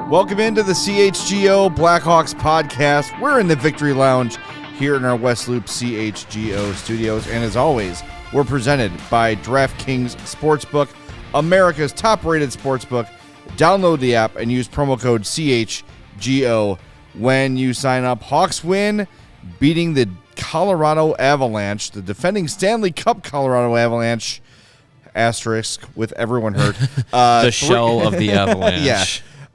Welcome into the CHGO Blackhawks podcast. We're in the Victory Lounge here in our West Loop CHGO studios. And as always, we're presented by DraftKings Sportsbook, America's top-rated sportsbook. Download the app and use promo code CHGO when you sign up. Hawks win, beating the Colorado Avalanche, the defending Stanley Cup Colorado Avalanche, asterisk with everyone hurt. The shell of the Avalanche. Yeah.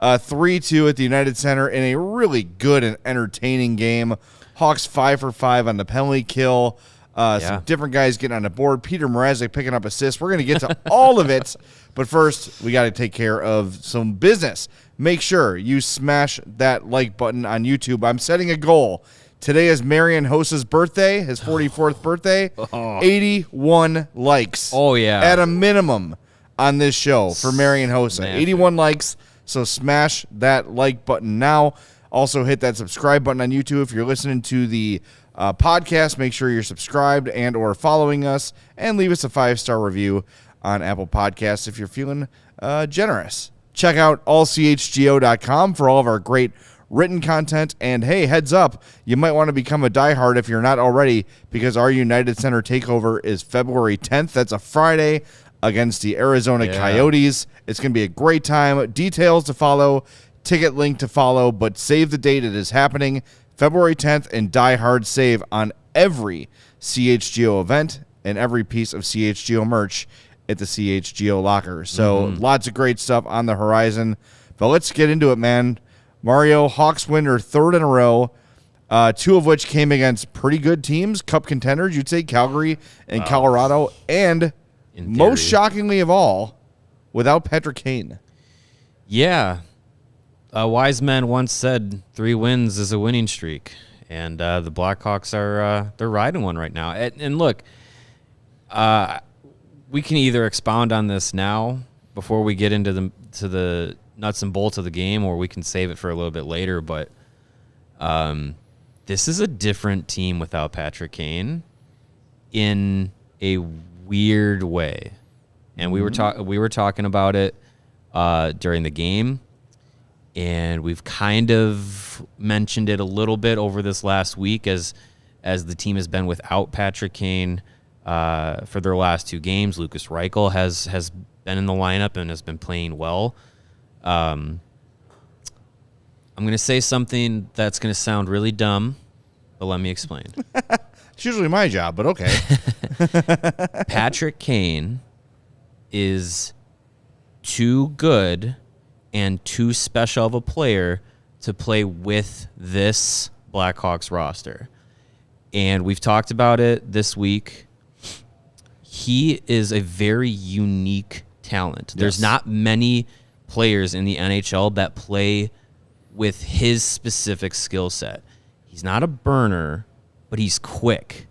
3-2 at the United Center in a really good and entertaining game. Hawks 5 for 5 on the penalty kill. Some different guys getting on the board. Petr Mrazek picking up assists. We're going to get to all of it. But first, we got to take care of some business. Make sure you smash that like button on YouTube. I'm setting a goal. Today is Marian Hosa's birthday, his 44th birthday. 81 likes. Oh, yeah. At a minimum on this show for Marian Hosa. 81 likes. So smash that like button now. Also hit that subscribe button on YouTube. If you're listening to the podcast, make sure you're subscribed and or following us. And leave us a 5-star review on Apple Podcasts if you're feeling generous. Check out allchgo.com for all of our great written content. And hey, heads up, you might want to become a diehard if you're not already, because our United Center takeover is February 10th. That's a Friday against the Arizona Coyotes. It's going to be a great time. Details to follow, ticket link to follow, but save the date. It is happening February 10th, and Die Hard save on every CHGO event and every piece of CHGO merch at the CHGO locker. So lots of great stuff on the horizon. But let's get into it, man. Mario, Hawks win their third in a row, 2 of which came against pretty good teams, cup contenders, you'd say, Calgary and Colorado, and most shockingly of all, without Patrick Kane. Yeah. A wise man once said 3 wins is a winning streak. And the Blackhawks are they're riding one right now. And look, we can either expound on this now before we get into the nuts and bolts of the game, or we can save it for a little bit later. But this is a different team without Patrick Kane in a weird way. And we were talking about it during the game, and we've kind of mentioned it a little bit over this last week as the team has been without Patrick Kane for their last 2 games. Lucas Reichel has been in the lineup and has been playing well. I'm going to say something that's going to sound really dumb, but let me explain. It's usually my job, but okay. Patrick Kane is too good and too special of a player to play with this Blackhawks roster. And we've talked about it this week. He is a very unique talent. Yes. There's not many players in the NHL that play with his specific skill set. He's not a burner, but he's quick.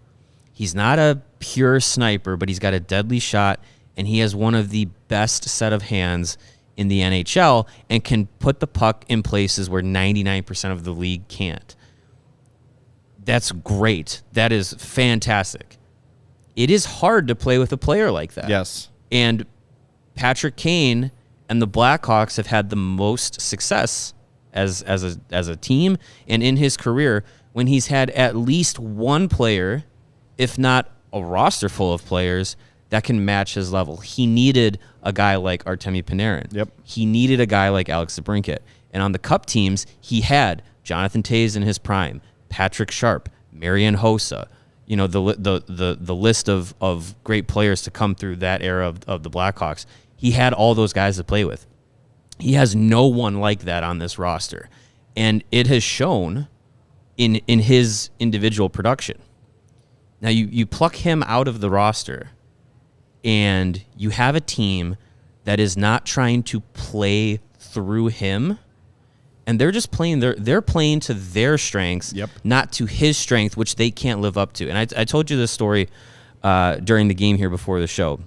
He's not a pure sniper, but he's got a deadly shot, and he has one of the best set of hands in the NHL and can put the puck in places where 99% of the league can't. That's great. That is fantastic. It is hard to play with a player like that. Yes. And Patrick Kane and the Blackhawks have had the most success as a team and in his career when he's had at least one player, if not a roster full of players, that can match his level. He needed a guy like Artemi Panarin. Yep. He needed a guy like Alex DeBrincat. And on the Cup teams, he had Jonathan Toews in his prime, Patrick Sharp, Marian Hossa, you know, the list of great players to come through that era of the Blackhawks. He had all those guys to play with. He has no one like that on this roster. And it has shown in his individual production. Now you pluck him out of the roster, and you have a team that is not trying to play through him, and they're just playing they're playing to their strengths, not to his strength, which they can't live up to. And I told you this story during the game here before the show.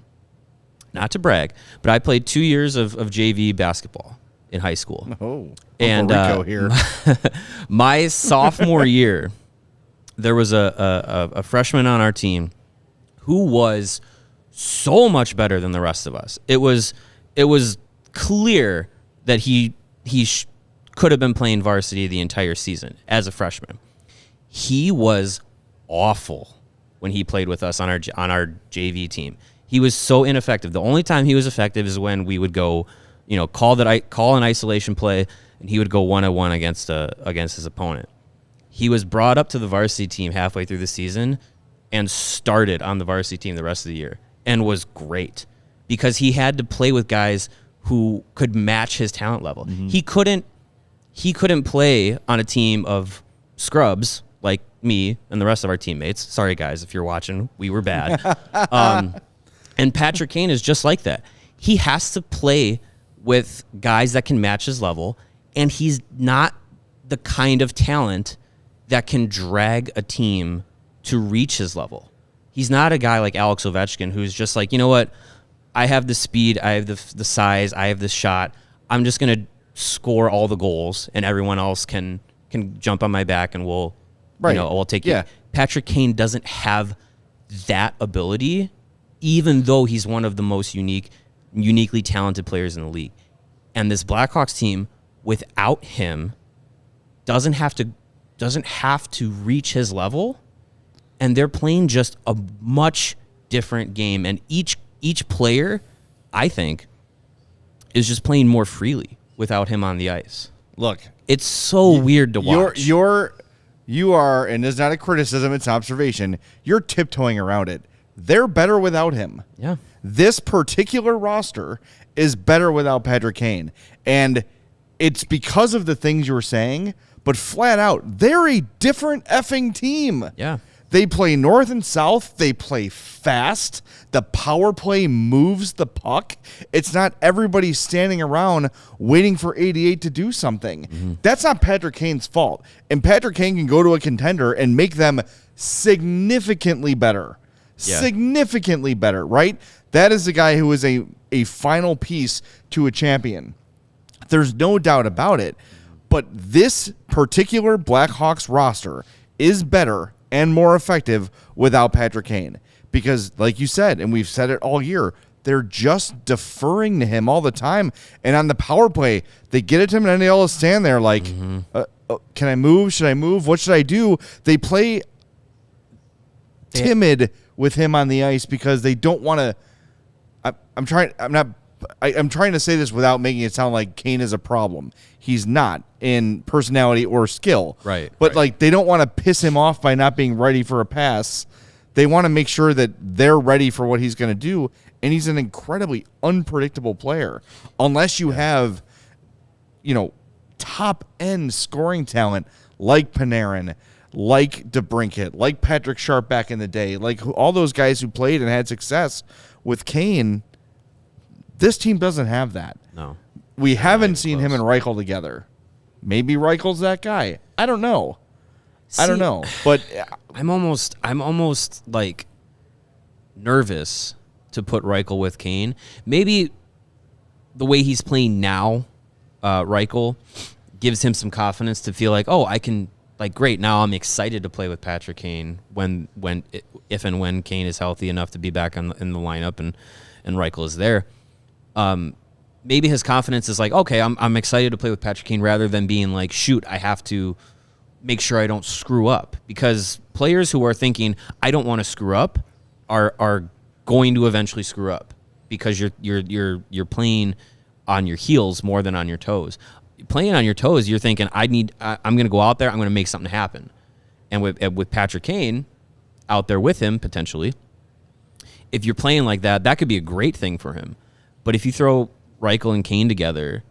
Not to brag, but I played 2 years of JV basketball in high school. Oh, and Rico here. My sophomore year, there was a freshman on our team who was so much better than the rest of us. It was clear that he could have been playing varsity the entire season as a freshman. He was awful when he played with us on our JV team. He was so ineffective. The only time he was effective is when we would go, call an isolation play, and he would go 1-on-1 against his opponent. He was brought up to the varsity team halfway through the season and started on the varsity team the rest of the year and was great because he had to play with guys who could match his talent level. Mm-hmm. He couldn't play on a team of scrubs like me and the rest of our teammates. Sorry, guys, if you're watching, we were bad. And Patrick Kane is just like that. He has to play with guys that can match his level, and he's not the kind of talent that can drag a team to reach his level. He's not a guy like Alex Ovechkin who's just like, you know what? I have the speed, I have the size, I have the shot. I'm just going to score all the goals, and everyone else can jump on my back, and we'll take you. Patrick Kane doesn't have that ability, even though he's one of the most uniquely talented players in the league. And this Blackhawks team, without him, doesn't have to reach his level, and they're playing just a much different game. And each player, I think, is just playing more freely without him on the ice. Look, it's so weird to watch. You are, and it's not a criticism, it's observation. You're tiptoeing around it. They're better without him. Yeah. This particular roster is better without Patrick Kane. And it's because of the things you were saying, but flat out, they're a different effing team. Yeah. They play north and south. They play fast. The power play moves the puck. It's not everybody standing around waiting for 88 to do something. Mm-hmm. That's not Patrick Kane's fault. And Patrick Kane can go to a contender and make them significantly better. Yeah. Significantly better, right? That is the guy who is a final piece to a champion. There's no doubt about it. But this particular Blackhawks roster is better and more effective without Patrick Kane. Because, like you said, and we've said it all year, they're just deferring to him all the time. And on the power play, they get it to him and they all stand there like, can I move? Should I move? What should I do? They play timid with him on the ice because they don't want to. I'm trying to say this without making it sound like Kane is a problem. He's not in personality or skill. Right. But like they don't want to piss him off by not being ready for a pass. They want to make sure that they're ready for what he's going to do, and he's an incredibly unpredictable player. Unless you have, top end scoring talent like Panarin, like DeBrincat, like Patrick Sharp back in the day, like all those guys who played and had success with Kane. This team doesn't have that. No. We haven't seen him and Reichel together. Maybe Reichel's that guy. I don't know. I don't know. But I'm almost like nervous to put Reichel with Kane. Maybe the way he's playing now, Reichel gives him some confidence to feel like, I can, great, now I'm excited to play with Patrick Kane if and when Kane is healthy enough to be back in the lineup and Reichel is there. Maybe his confidence is like, okay, I'm excited to play with Patrick Kane rather than being like, shoot, I have to make sure I don't screw up. Because players who are thinking, I don't want to screw up are going to eventually screw up because you're playing on your heels more than on your toes. Playing on your toes, you're thinking, I'm going to go out there, I'm going to make something happen. And with Patrick Kane out there with him, potentially, if you're playing like that, that could be a great thing for him. But if you throw Reichel and Kane together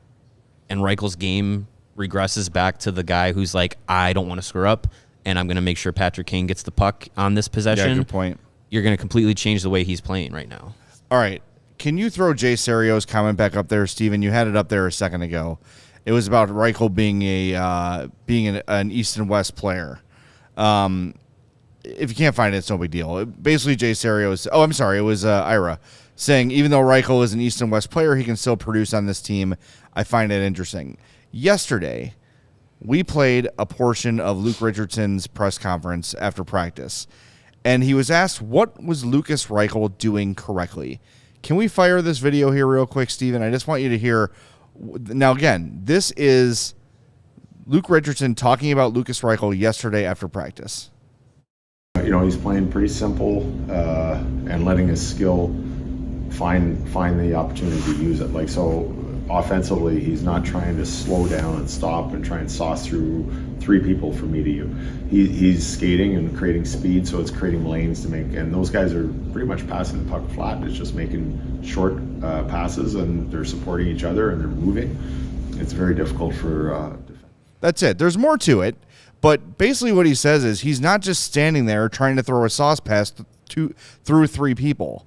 and Reichel's game regresses back to the guy who's like, I don't want to screw up, and I'm going to make sure Patrick Kane gets the puck on this possession. Yeah, good point. You're going to completely change the way he's playing right now. All right. Can you throw Jay Zario's comment back up there, Steven? You had it up there a second ago. It was about Reichel being an East and West player. If you can't find it, it's no big deal. Basically, Jay Zario's... Oh, I'm sorry. It was Ira saying, even though Reichel is an East and West player, he can still produce on this team. I find it interesting. Yesterday, we played a portion of Luke Richardson's press conference after practice, and he was asked, what was Lucas Reichel doing correctly? Can we fire this video here real quick, Steven? I just want you to hear. Now, again, this is Luke Richardson talking about Lucas Reichel yesterday after practice. He's playing pretty simple and letting his skill find the opportunity to use it. Offensively, he's not trying to slow down and stop and try and sauce through three people from me to you. He's skating and creating speed, so it's creating lanes to make, and those guys are pretty much passing the puck flat. It's just making short passes, and they're supporting each other and they're moving. It's very difficult for defense. That's it. There's more to it, but basically what he says is he's not just standing there trying to throw a sauce pass through three people.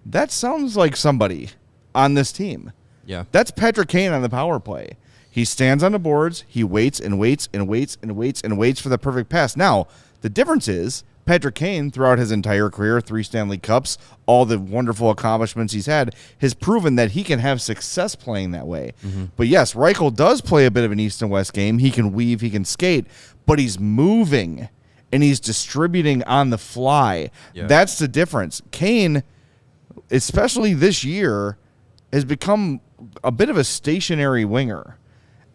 That sounds like somebody on this team. Yeah. That's Patrick Kane on the power play. He stands on the boards, he waits and waits and waits and waits and waits for the perfect pass. Now, the difference is Patrick Kane, throughout his entire career, 3 Stanley Cups, all the wonderful accomplishments he's had, has proven that he can have success playing that way. Mm-hmm. But yes, Reichel does play a bit of an East and West game. He can weave, he can skate, but he's moving and he's distributing on the fly. Yeah. That's the difference. Kane, especially this year, has become a bit of a stationary winger.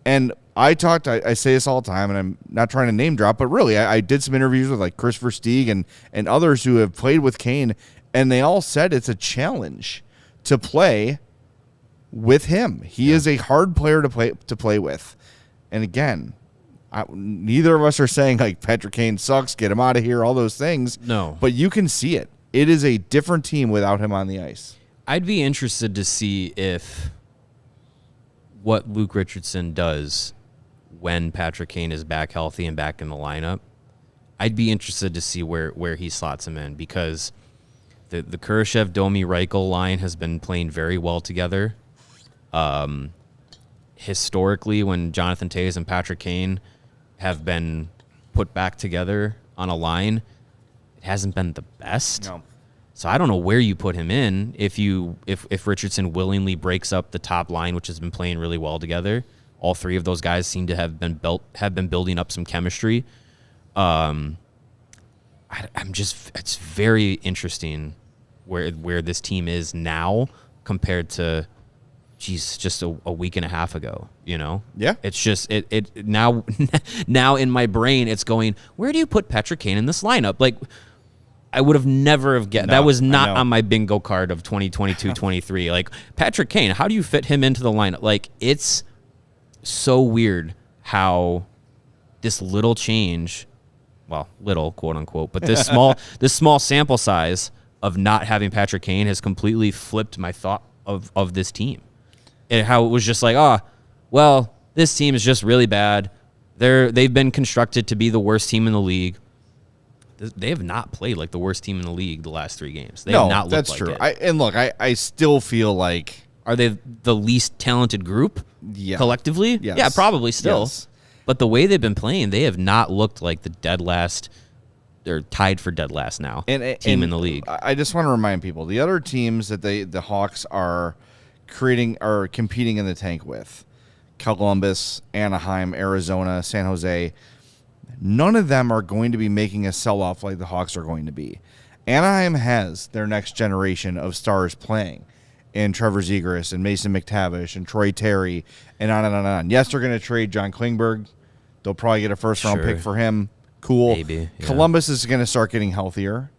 And I say this all the time, and I'm not trying to name drop, but really, I did some interviews with like Chris Versteeg and others who have played with Kane, and they all said it's a challenge to play with him. He is a hard player to play with. And again, neither of us are saying like Patrick Kane sucks, get him out of here, all those things. No. But you can see it. It is a different team without him on the ice. I'd be interested to see if what Luke Richardson does when Patrick Kane is back healthy and back in the lineup. I'd be interested to see where he slots him in, because the Kurashev, Domi, Reichel line has been playing very well together. Historically, when Jonathan Toews and Patrick Kane have been put back together on a line, it hasn't been the best. No. So I don't know where you put him in if Richardson willingly breaks up the top line, which has been playing really well together. All three of those guys seem to have been building up some chemistry. It's very interesting where this team is now compared to just a week and a half ago, Yeah. It's just it now in my brain it's going, where do you put Petr Kane in this lineup? Like, I would have never have guessed. That was not on my bingo card of 2022-23. Like, Patrick Kane, how do you fit him into the lineup? Like, it's so weird how this little change, well, little, quote unquote, but this small sample size of not having Patrick Kane has completely flipped my thought of this team. And how it was just like, well, this team is just really bad. They've been constructed to be the worst team in the league. They have not played like the worst team in the league the last 3 games. They have not looked like true. It. I still feel like... Are they the least talented group collectively? Yes. Yeah, probably still. Yes. But the way they've been playing, they have not looked like the dead last. They're tied for dead last now team in the league. I just want to remind people, the other teams that the Hawks are competing in the tank with, Columbus, Anaheim, Arizona, San Jose, none of them are going to be making a sell-off like the Hawks are going to be. Anaheim has their next generation of stars playing in Trevor Zegras and Mason McTavish and Troy Terry and on and on and on. Yes, they're going to trade John Klingberg. They'll probably get a first-round pick for him. Cool. Maybe, yeah. Columbus is going to start getting healthier.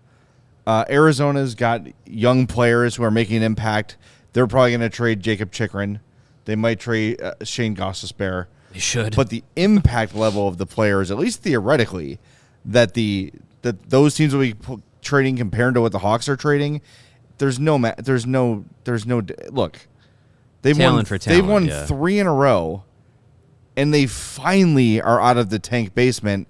Arizona's got young players who are making an impact. They're probably going to trade Jacob Chikrin. They might trade Shane Gostisbehere. They should. But the impact level of the players, at least theoretically, that those teams will be trading compared to what the Hawks are trading, there's no look. They've won 3 in a row, and they finally are out of the tank basement.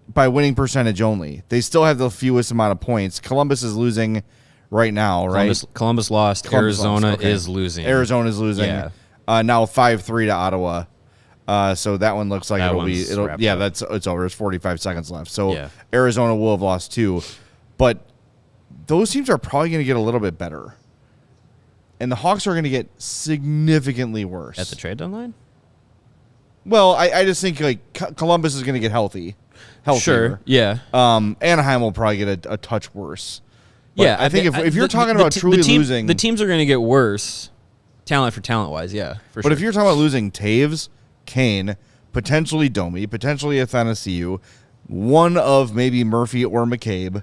by winning percentage only. They still have the fewest amount of points. Columbus is losing right now, right? Columbus lost. Arizona is losing. Arizona is losing. Yeah. Now 5-3 to Ottawa. So that one looks like it's over. There's 45 seconds left. So Arizona will have lost 2. But those teams are probably going to get a little bit better. And the Hawks are going to get significantly worse. At the trade deadline? Well, I just think like Columbus is going to get healthier. Sure, yeah. Anaheim will probably get a touch worse. But I think if you're talking about losing... The teams are going to get worse, talent for talent-wise, for sure. But if you're talking about losing Taves, Kane, potentially Domi, potentially Athanasiou, one of maybe Murphy or McCabe,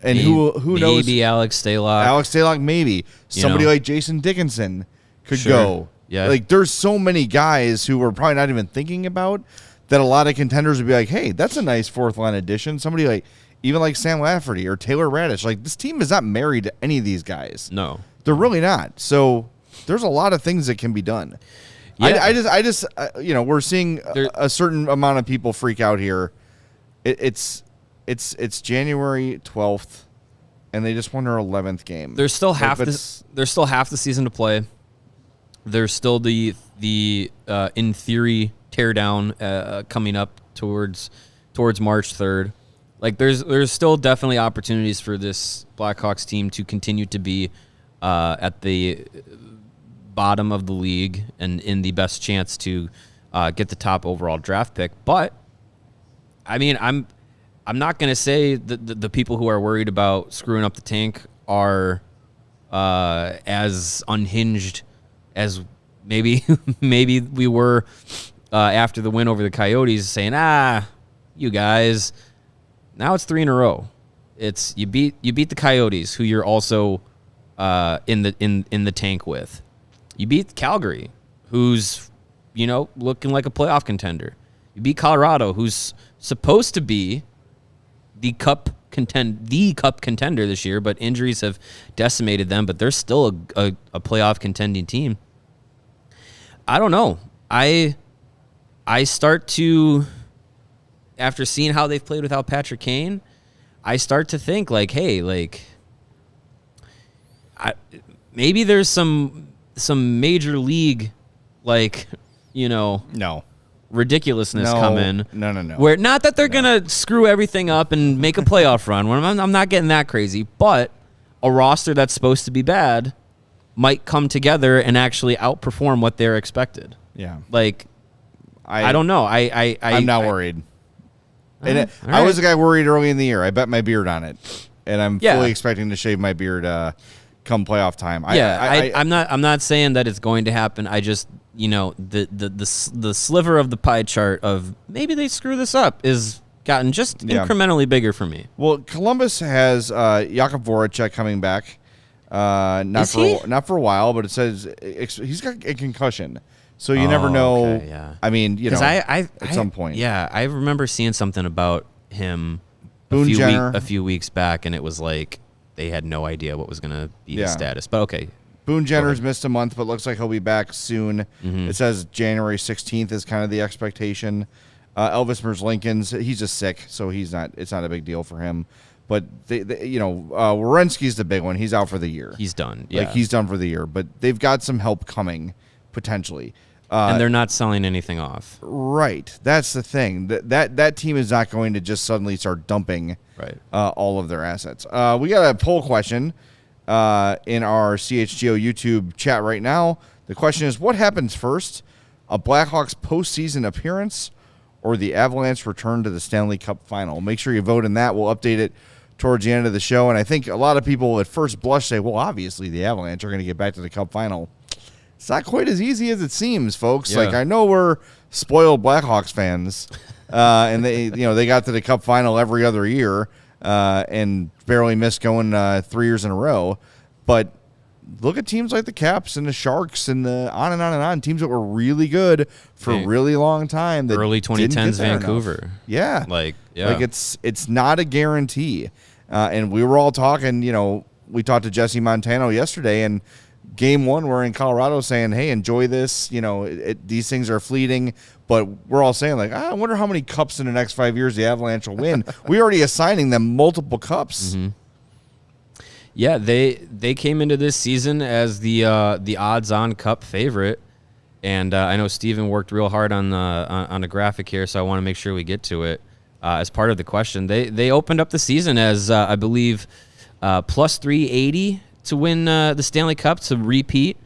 and who knows? Maybe Alex Stalock. Maybe. Somebody like Jason Dickinson could go. Yeah. Like, there's so many guys who we're probably not even thinking about that a lot of contenders would be like, hey, that's a nice fourth-line addition. Somebody like, even like Sam Lafferty or Taylor Raddysh. Like, this team is not married to any of these guys. No. They're really not. So there's a lot of things that can be done. Yeah. I just we're seeing a certain amount of people freak out here. It's January 12th, and they just won their 11th game. There's still half the season to play. There's still the in theory teardown coming up towards March 3rd. Like there's still definitely opportunities for this Blackhawks team to continue to be at the bottom of the league and in the best chance to get the top overall draft pick. But I mean, I'm not going to say that the people who are worried about screwing up the tank are as unhinged as maybe we were after the win over the Coyotes, saying, you guys. Now it's 3 in a row. It's you beat the Coyotes, who you're also in the tank with. You beat Calgary, who's looking like a playoff contender. You beat Colorado, who's supposed to be the cup contender this year, but injuries have decimated them. But they're still a playoff contending team. I don't know. I start to, after seeing how they've played without Patrick Kane, I start to think like, hey, like, maybe there's some major league, like, no ridiculousness coming. No. Where not that they're gonna screw everything up and make a playoff run. I'm not getting that crazy, but a roster that's supposed to be bad might come together and actually outperform what they're expected. Yeah, like I don't know. I'm not worried. And I was the guy worried early in the year. I bet my beard on it, and I'm fully expecting to shave my beard come playoff time. I'm not saying that it's going to happen. I just the sliver of the pie chart of maybe they screw this up is gotten just incrementally bigger for me. Well, Columbus has Jakub Voracek coming back. Not for a while, but it says he's got a concussion. So you never know. Okay, yeah. I mean, at some point. Yeah, I remember seeing something about him a few weeks back, and it was like they had no idea what was going to be his status. But okay. Boone Jenner's missed a month, but looks like he'll be back soon. Mm-hmm. It says January 16th is kind of the expectation. Elvis Merzlikins, he's just sick, so it's not a big deal for him. But Werenski's the big one. He's out for the year. He's done. Yeah. Like he's done for the year. But they've got some help coming potentially. And they're not selling anything off. Right. That's the thing. That team is not going to just suddenly start dumping all of their assets. We got a poll question in our CHGO YouTube chat right now. The question is, what happens first? A Blackhawks postseason appearance or the Avalanche return to the Stanley Cup final? Make sure you vote in that. We'll update it towards the end of the show. And I think a lot of people at first blush say, well, obviously the Avalanche are going to get back to the Cup final. It's not quite as easy as it seems, folks. Yeah. Like, I know we're spoiled Blackhawks fans, and they got to the Cup final every other year and barely missed going 3 years in a row. But look at teams like the Caps and the Sharks and the on and on and on, teams that were really good for a really long time. That early 2010s Vancouver. Enough. Yeah. Like it's not a guarantee. And we were all talking, we talked to Jesse Montano yesterday, and game one, we're in Colorado saying, hey, enjoy this. You know, these things are fleeting. But we're all saying, like, I wonder how many cups in the next 5 years the Avalanche will win. We're already assigning them multiple cups. Mm-hmm. Yeah, they came into this season as the odds-on cup favorite. And I know Steven worked real hard on the graphic here, so I want to make sure we get to it. As part of the question, they opened up the season as, I believe, plus 380 to win the Stanley Cup, to repeat.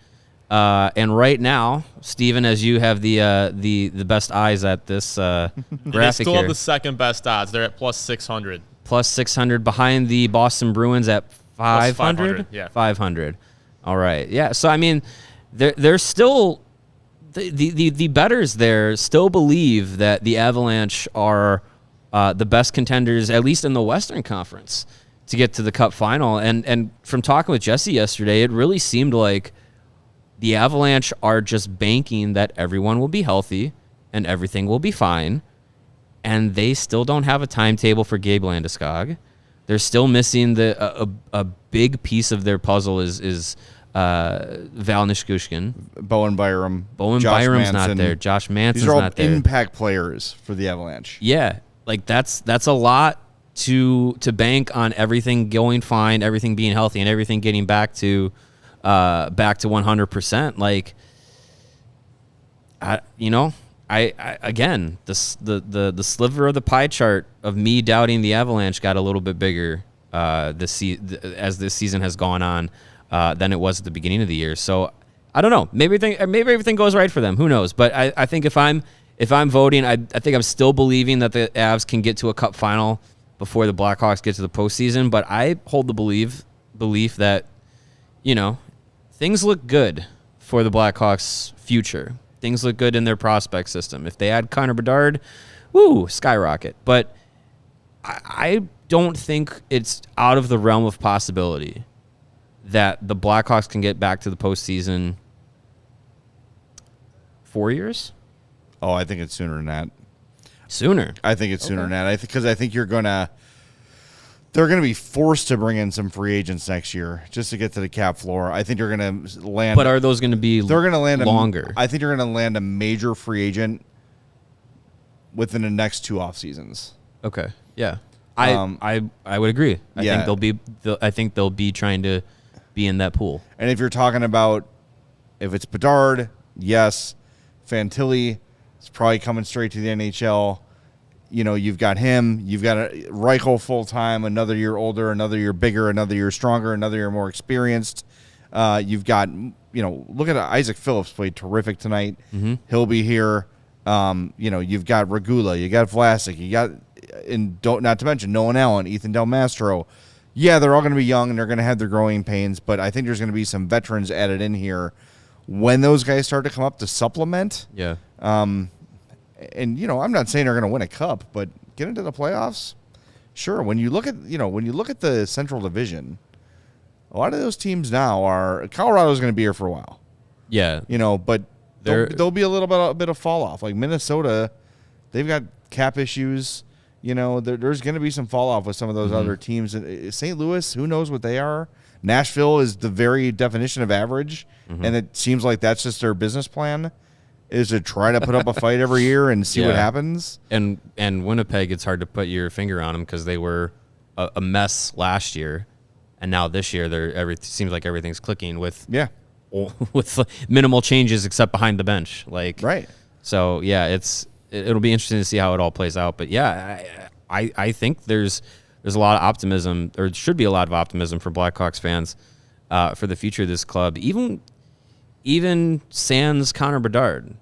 And right now, Steven, as you have the best eyes at this graphic they still here, have the second best odds. They're at plus 600. Plus 600 behind the Boston Bruins at 500? 500, yeah. 500. All right. Yeah, so, I mean, they're still... The bettors there still believe that the Avalanche are the best contenders, at least in the Western Conference, to get to the Cup final. And from talking with Jesse yesterday, it really seemed like the Avalanche are just banking that everyone will be healthy and everything will be fine. And they still don't have a timetable for Gabe Landeskog. They're still missing a big piece of their puzzle is Val Nichushkin. Bowen Byram. Byram's Manson. not there. Josh Manson's These are all not there. impact players for the Avalanche. Yeah, like that's a lot to bank on everything going fine, everything being healthy, and everything getting back to 100%. Like, I again, the sliver of the pie chart of me doubting the Avalanche got a little bit bigger as this season has gone on. Than it was at the beginning of the year. So I don't know. Maybe everything goes right for them. Who knows? But I think if I'm voting, I think I'm still believing that the Avs can get to a Cup final before the Blackhawks get to the postseason. But I hold the belief that, things look good for the Blackhawks' future. Things look good in their prospect system. If they add Connor Bedard, skyrocket. But I don't think it's out of the realm of possibility that the Blackhawks can get back to the postseason 4 years? Oh, I think it's sooner than that. Sooner? I think it's sooner than that. Because I think they're going to be forced to bring in some free agents next year just to get to the cap floor. I think they're going to land. But are those going to be longer? I think they're going to land a major free agent within the next 2 off seasons. Okay. Yeah. I would agree. I think they'll be trying to be in that pool. And if you're talking about if it's Bedard, yes. Fantilli is probably coming straight to the NHL. You've got him. You've got Reichel full-time, another year older, another year bigger, another year stronger, another year more experienced. You've got, look at Isaac Phillips played terrific tonight. Mm-hmm. He'll be here. You've got Regula. You got Vlasic. You got, not to mention Nolan Allen, Ethan Del Mastro. Yeah, they're all going to be young and they're going to have their growing pains, but I think there's going to be some veterans added in here when those guys start to come up to supplement. Yeah. I'm not saying they're going to win a cup, but get into the playoffs. Sure. When you look at the Central Division, a lot of those teams now are Colorado's going to be here for a while. Yeah. But there'll be a bit of fall off. Like Minnesota, they've got cap issues. There's going to be some fall off with some of those other teams. St. Louis, who knows what they are? Nashville is the very definition of average, and it seems like that's just their business plan, is to try to put up a fight every year and see what happens. And Winnipeg, it's hard to put your finger on them because they were a mess last year, and now this year seems like everything's clicking with minimal changes except behind the bench. Right. So yeah, it'll be interesting to see how it all plays out. But yeah, I think there's a lot of optimism, or should be a lot of optimism for Blackhawks fans for the future of this club. Even sans Connor Bedard.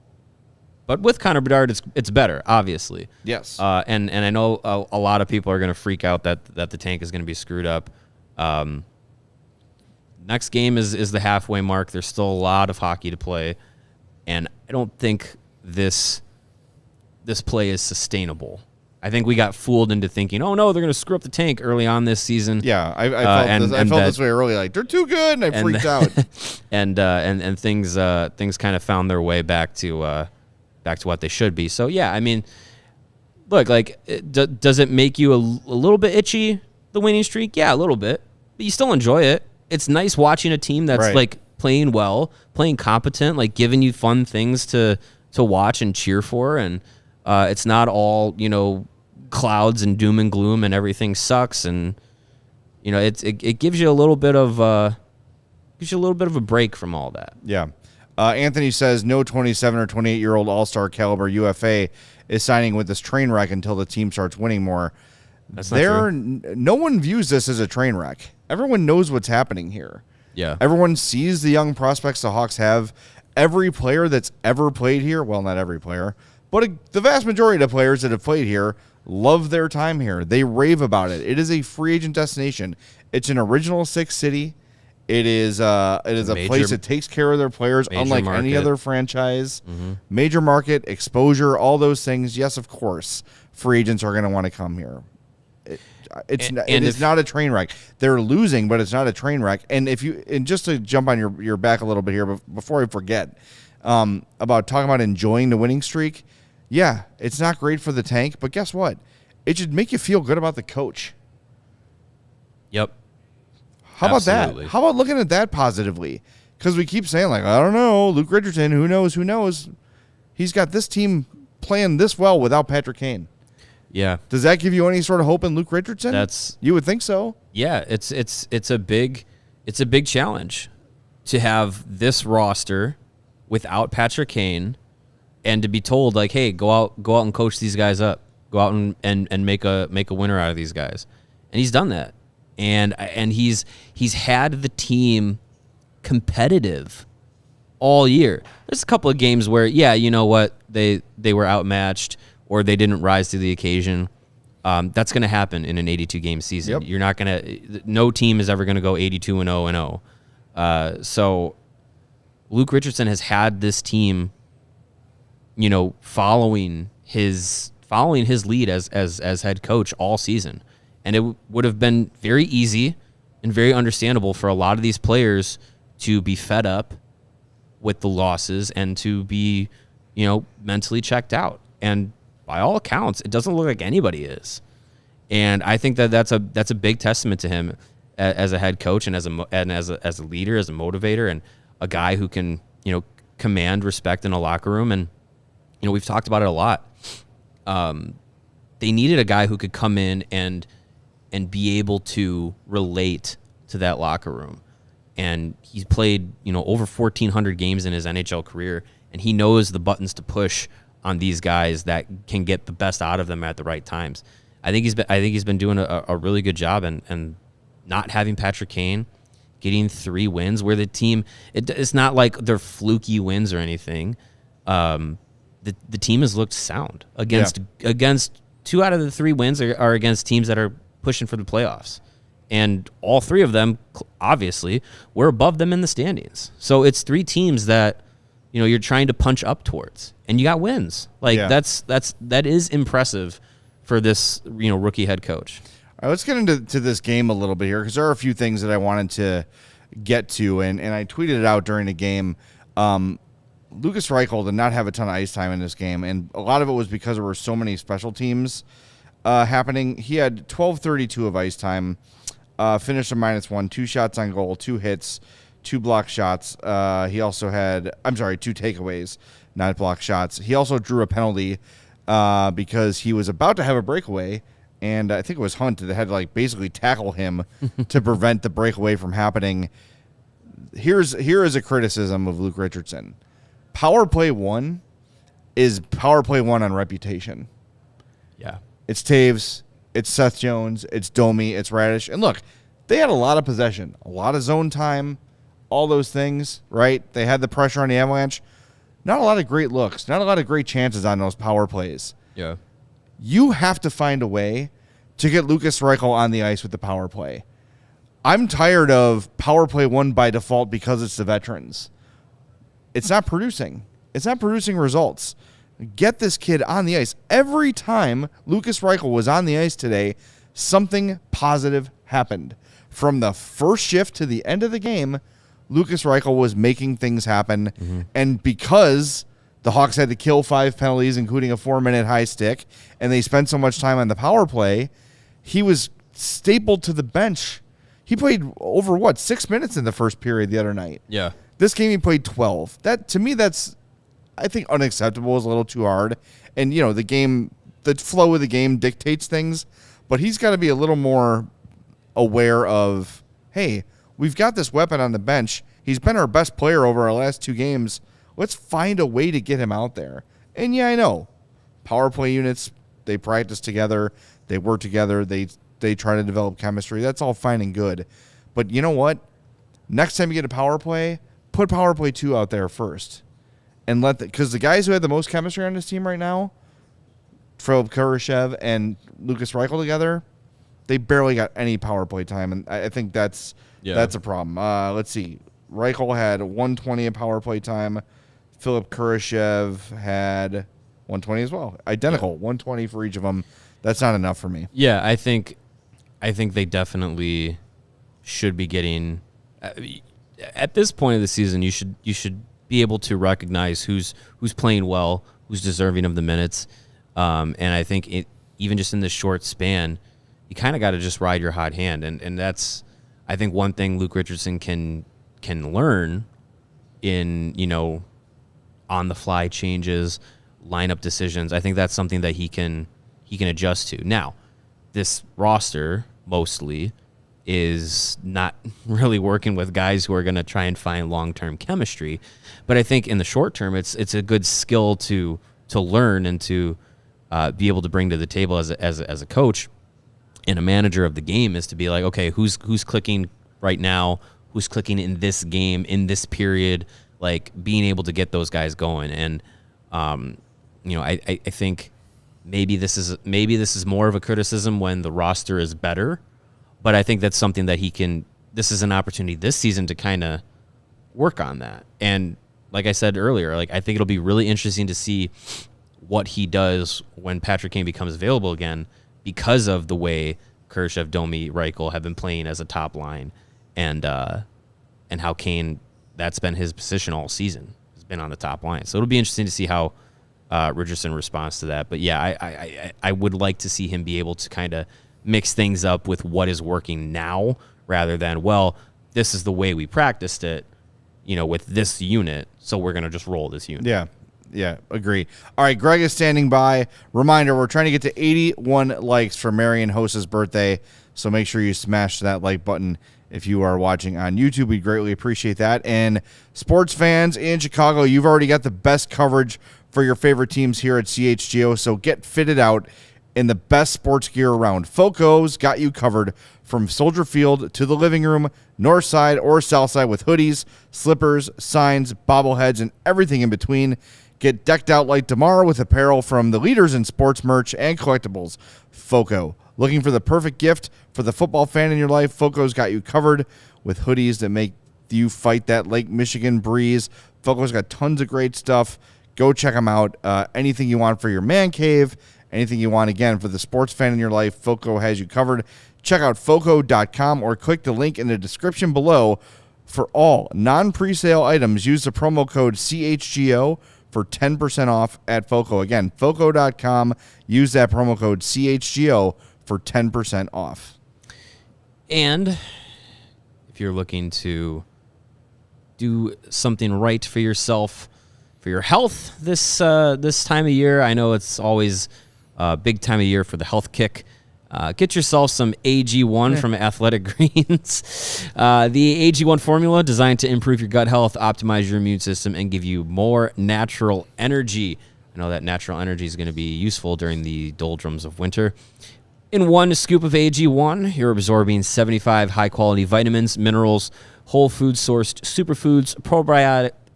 But with Connor Bedard, it's better, obviously. Yes. And I know a lot of people are going to freak out that the tank is going to be screwed up. Next game is the halfway mark. There's still a lot of hockey to play, and I don't think this play is sustainable. I think we got fooled into thinking, oh no, they're going to screw up the tank early on this season. Yeah, I felt this way early. Like they're too good, and I freaked out. and things kind of found their way back to what they should be. So yeah, I mean, look, does it make you a little bit itchy, the winning streak? Yeah, a little bit, but you still enjoy it. It's nice watching a team that's playing well, playing competent, like giving you fun things to watch and cheer for, and it's not all clouds and doom and gloom and everything sucks, and it gives you a little bit of a break from all that. Yeah. Anthony says no 27 or 28-year-old all-star caliber UFA is signing with this train wreck until the team starts winning more. That's not true. No one views this as a train wreck. Everyone knows what's happening here. Yeah. Everyone sees the young prospects the Hawks have. Every player that's ever played here, well, not every player, but the vast majority of the players that have played here love their time here. They rave about it. It is a free agent destination. It's an original six city. It is a place that takes care of their players, unlike any other franchise. Mm-hmm. Major market, exposure, all those things. Yes, of course, free agents are going to want to come here. It is not a train wreck. They're losing, but it's not a train wreck. And just to jump on your back a little bit here, before I forget, about talking about enjoying the winning streak. Yeah, it's not great for the tank, but guess what? It should make you feel good about the coach. Yep. How about that? How about looking at that positively? Because we keep saying, like, I don't know, Luke Richardson, who knows? He's got this team playing this well without Patrick Kane. Yeah. Does that give you any sort of hope in Luke Richardson? You would think so. Yeah, it's a big challenge to have this roster without Patrick Kane and to be told, like, hey, go out and coach these guys up. Go out and make a winner out of these guys. And he's done that. And he's had the team competitive all year. There's a couple of games where, yeah, you know what, they were outmatched or they didn't rise to the occasion. That's going to happen in an 82-game season. Yep. You're not going to. No team is ever going to go 82-0-0. So Luke Richardson has had this team, following his lead as head coach all season. And it would have been very easy and very understandable for a lot of these players to be fed up with the losses and to be, mentally checked out. And by all accounts, it doesn't look like anybody is. And I think that's a big testament to him as a head coach and as a leader, as a motivator, and a guy who can, command respect in a locker room. And we've talked about it a lot. They needed a guy who could come in and be able to relate to that locker room. And he's played, over 1,400 games in his NHL career, and he knows the buttons to push on these guys that can get the best out of them at the right times. I think he's been doing a really good job, and not having Patrick Kane, getting 3 wins where the team, it's not like they're fluky wins or anything. The team has looked sound against 2 out of the 3 wins are against teams that are pushing for the playoffs. And all 3 of them, obviously, were above them in the standings. So it's 3 teams that, you're trying to punch up towards. And you got wins. That is impressive for this, rookie head coach. All right, let's get into this game a little bit here, because there are a few things that I wanted to get to. And I tweeted it out during the game. Lukas Reichel did not have a ton of ice time in this game. And a lot of it was because there were so many special teams happening. He had 12:32 of ice time, finished a -1, 2 shots on goal, 2 hits, 2 block shots. He also had, 2 takeaways, not block shots. He also drew a penalty because he was about to have a breakaway, and I think it was Hunt that had to basically tackle him to prevent the breakaway from happening. Here is a criticism of Luke Richardson. Power play 1 is power play 1 on reputation. Yeah. It's Taves, it's Seth Jones, it's Domi, it's Raddysh. And look, they had a lot of possession, a lot of zone time, all those things, right? They had the pressure on the Avalanche. Not a lot of great looks, not a lot of great chances on those power plays. Yeah. You have to find a way to get Lukas Reichel on the ice with the power play. I'm tired of power play 1 by default because it's the veterans. It's not producing. It's not producing results. Get this kid on the ice. Every time Lukas Reichel was on the ice today, something positive happened. From the first shift to the end of the game, Lukas Reichel was making things happen. Mm-hmm. And because the Hawks had to kill 5 penalties, including a 4-minute high stick, and they spent so much time on the power play, he was stapled to the bench. He played over, 6 minutes in the first period the other night. Yeah. This game he played 12. That to me, that's I think unacceptable. Is a little too hard. And the flow of the game dictates things, but he's got to be a little more aware of, hey, we've got this weapon on the bench. He's been our best player over our last 2 games. Let's find a way to get him out there. And yeah, I know. Power play units, they practice together. They work together. They try to develop chemistry. That's all fine and good. But you know what? Next time you get a power play, put power play 2 out there first. And because the guys who had the most chemistry on this team right now, Philip Kurashev and Lucas Reichel together, they barely got any power play time. And I think that's a problem. Let's see. Reichel had 120 in power play time. Philip Kurashev had 120 as well. Identical, 120 for each of them. That's not enough for me. Yeah, I think they definitely should be getting. At this point of the season, you should be able to recognize who's playing well, who's deserving of the minutes, and I think even just in this short span, you kind of got to just ride your hot hand, and that's I think one thing Luke Richardson can learn in on the fly changes, lineup decisions. I think that's something that he can adjust to. Now, this roster mostly is not really working with guys who are going to try and find long-term chemistry, but I think in the short term, it's a good skill to learn and to be able to bring to the table as a coach and a manager of the game, is to be like, okay, who's clicking right now, who's clicking in this game, in this period, like being able to get those guys going. And I think maybe this is more of a criticism when the roster is better, but I think that's something that this is an opportunity this season to kind of work on that. And like I said earlier, like I think it'll be really interesting to see what he does when Patrick Kane becomes available again, because of the way Kurashev, Domi, Reichel have been playing as a top line, and how Kane, that's been his position all season, has been on the top line. So it'll be interesting to see how Richardson responds to that. But yeah, I would like to see him be able to kind of mix things up with what is working now, rather than, well, this is the way we practiced it, with this unit, so we're going to just roll this unit. Yeah, agree. All right, Greg is standing by. Reminder, we're trying to get to 81 likes for Marion Host's birthday, so make sure you smash that like button if you are watching on YouTube. We'd greatly appreciate that. And sports fans in Chicago, you've already got the best coverage for your favorite teams here at CHGO, so get fitted out in the best sports gear around. Foco's got you covered from Soldier Field to the living room, north side or south side, with hoodies, slippers, signs, bobbleheads, and everything in between. Get decked out like tomorrow with apparel from the leaders in sports merch and collectibles. Foco. Looking for the perfect gift for the football fan in your life? Foco's got you covered with hoodies that make you fight that Lake Michigan breeze. Foco's got tons of great stuff. Go check them out. Anything you want for your man cave, anything you want, again, for the sports fan in your life, Foco has you covered. Check out Foco.com or click the link in the description below. For all non-presale items, use the promo code CHGO for 10% off at Foco. Again, Foco.com. Use that promo code CHGO for 10% off. And if you're looking to do something right for yourself, for your health this time of year, I know it's always a big time of year for the health kick. Get yourself some AG1 from Athletic Greens. The AG1 formula designed to improve your gut health, optimize your immune system, and give you more natural energy. I know that natural energy is going to be useful during the doldrums of winter. In one scoop of AG1, you're absorbing 75 high-quality vitamins, minerals, whole food sourced superfoods,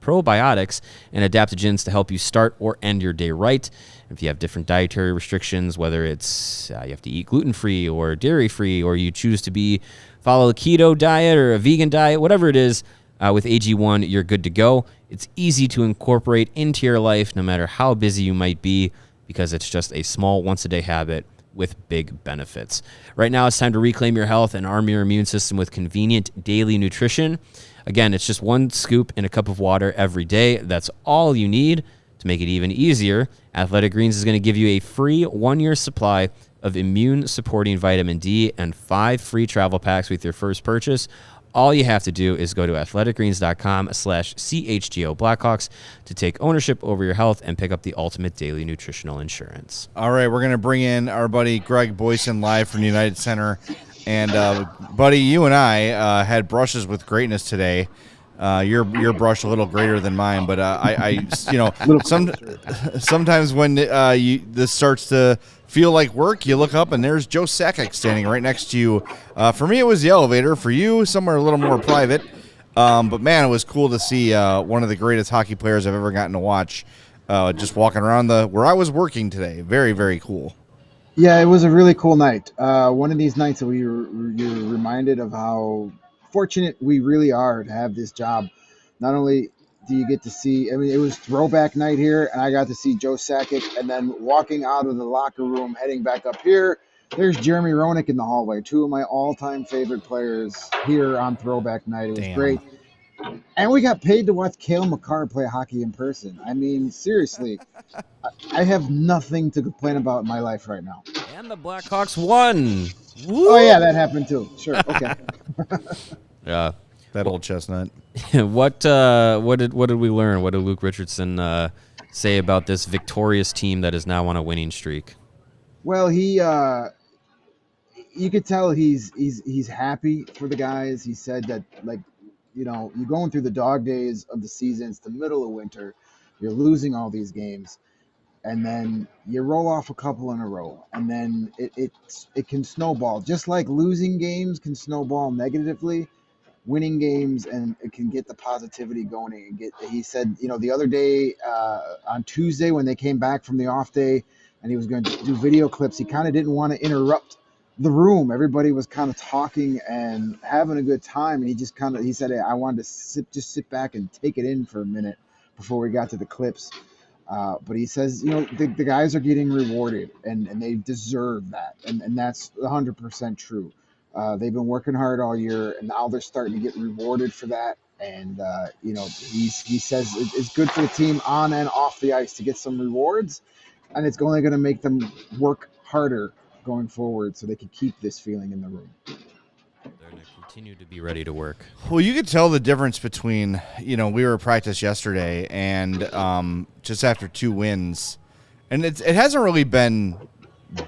probiotics, and adaptogens to help you start or end your day right. If you have different dietary restrictions, whether it's you have to eat gluten-free or dairy-free, or you choose to follow a keto diet or a vegan diet, whatever it is, with AG1, you're good to go. It's easy to incorporate into your life no matter how busy you might be, because it's just a small once-a-day habit with big benefits. Right now, it's time to reclaim your health and arm your immune system with convenient daily nutrition. Again, it's just one scoop in a cup of water every day. That's all you need. To make it even easier, Athletic Greens is going to give you a free 1-year supply of immune-supporting vitamin D and 5 free travel packs with your first purchase, All you have to do is go to athleticgreens.com/CHGO Blackhawks to take ownership over your health and pick up the ultimate daily nutritional insurance. All right, we're going to bring in our buddy Greg Boysen live from the United Center. And, buddy, you and I had brushes with greatness today. Your brush a little greater than mine, but sometimes when this starts to feel like work, you look up and there's Joe Sakic standing right next to you. For me, it was the elevator. For you, somewhere a little more private. But man, it was cool to see one of the greatest hockey players I've ever gotten to watch just walking around where I was working today. Very, very cool. Yeah, it was a really cool night. One of these nights that you're reminded of how fortunate we really are to have this job. Not only do you get to see, I mean, it was throwback night here, and I got to see Joe Sakic, and then walking out of the locker room, heading back up here, there's Jeremy Roenick in the hallway, two of my all-time favorite players here on throwback night. It was great. And we got paid to watch Cale Makar play hockey in person. I mean, seriously, I have nothing to complain about in my life right now. And the Blackhawks won. Woo! Oh, yeah, that happened too. Sure, okay. Yeah. That old chestnut. What did we learn? What did Luke Richardson say about this victorious team that is now on a winning streak? Well, you could tell he's happy for the guys. He said that, like, you know, you're going through the dog days of the season. It's the middle of winter. You're losing all these games, and then you roll off a couple in a row, and then it can snowball. Just like losing games can snowball negatively, winning games, and it can get the positivity going. He said, you know, the other day on Tuesday when they came back from the off day, and he was going to do video clips, he kind of didn't want to interrupt the room. Everybody was kind of talking and having a good time, and he said, hey, I wanted to sit back and take it in for a minute before we got to the clips. But he says, you know, the guys are getting rewarded, and they deserve that, and that's 100% true. They've been working hard all year, and now they're starting to get rewarded for that. And you know, he says it's good for the team on and off the ice to get some rewards, and it's only going to make them work harder going forward, so they can keep this feeling in the room. They're going to continue to be ready to work. Well, you could tell the difference between, you know, we were at practice yesterday and just after 2 wins, and it hasn't really been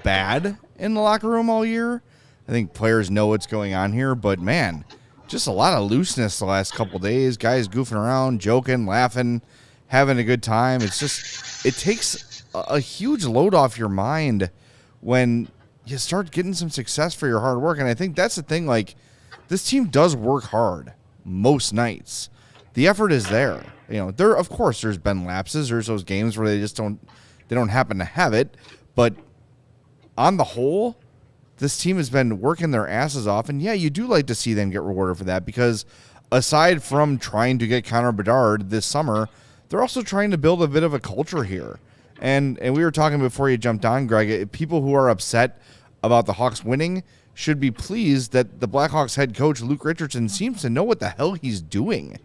bad in the locker room all year. I think players know what's going on here, but man, just a lot of looseness the last couple of days. Guys goofing around, joking, laughing, having a good time. It's just, it takes a huge load off your mind when you start getting some success for your hard work. And I think that's the thing, like, this team does work hard most nights. The effort is there. You know, of course there's been lapses. There's those games where they don't happen to have it. But on the whole, this team has been working their asses off. And yeah, you do like to see them get rewarded for that, because aside from trying to get Connor Bedard this summer, they're also trying to build a bit of a culture here. And we were talking before you jumped on, Greg, people who are upset about the Hawks winning should be pleased that the Blackhawks head coach, Luke Richardson, seems to know what the hell he's doing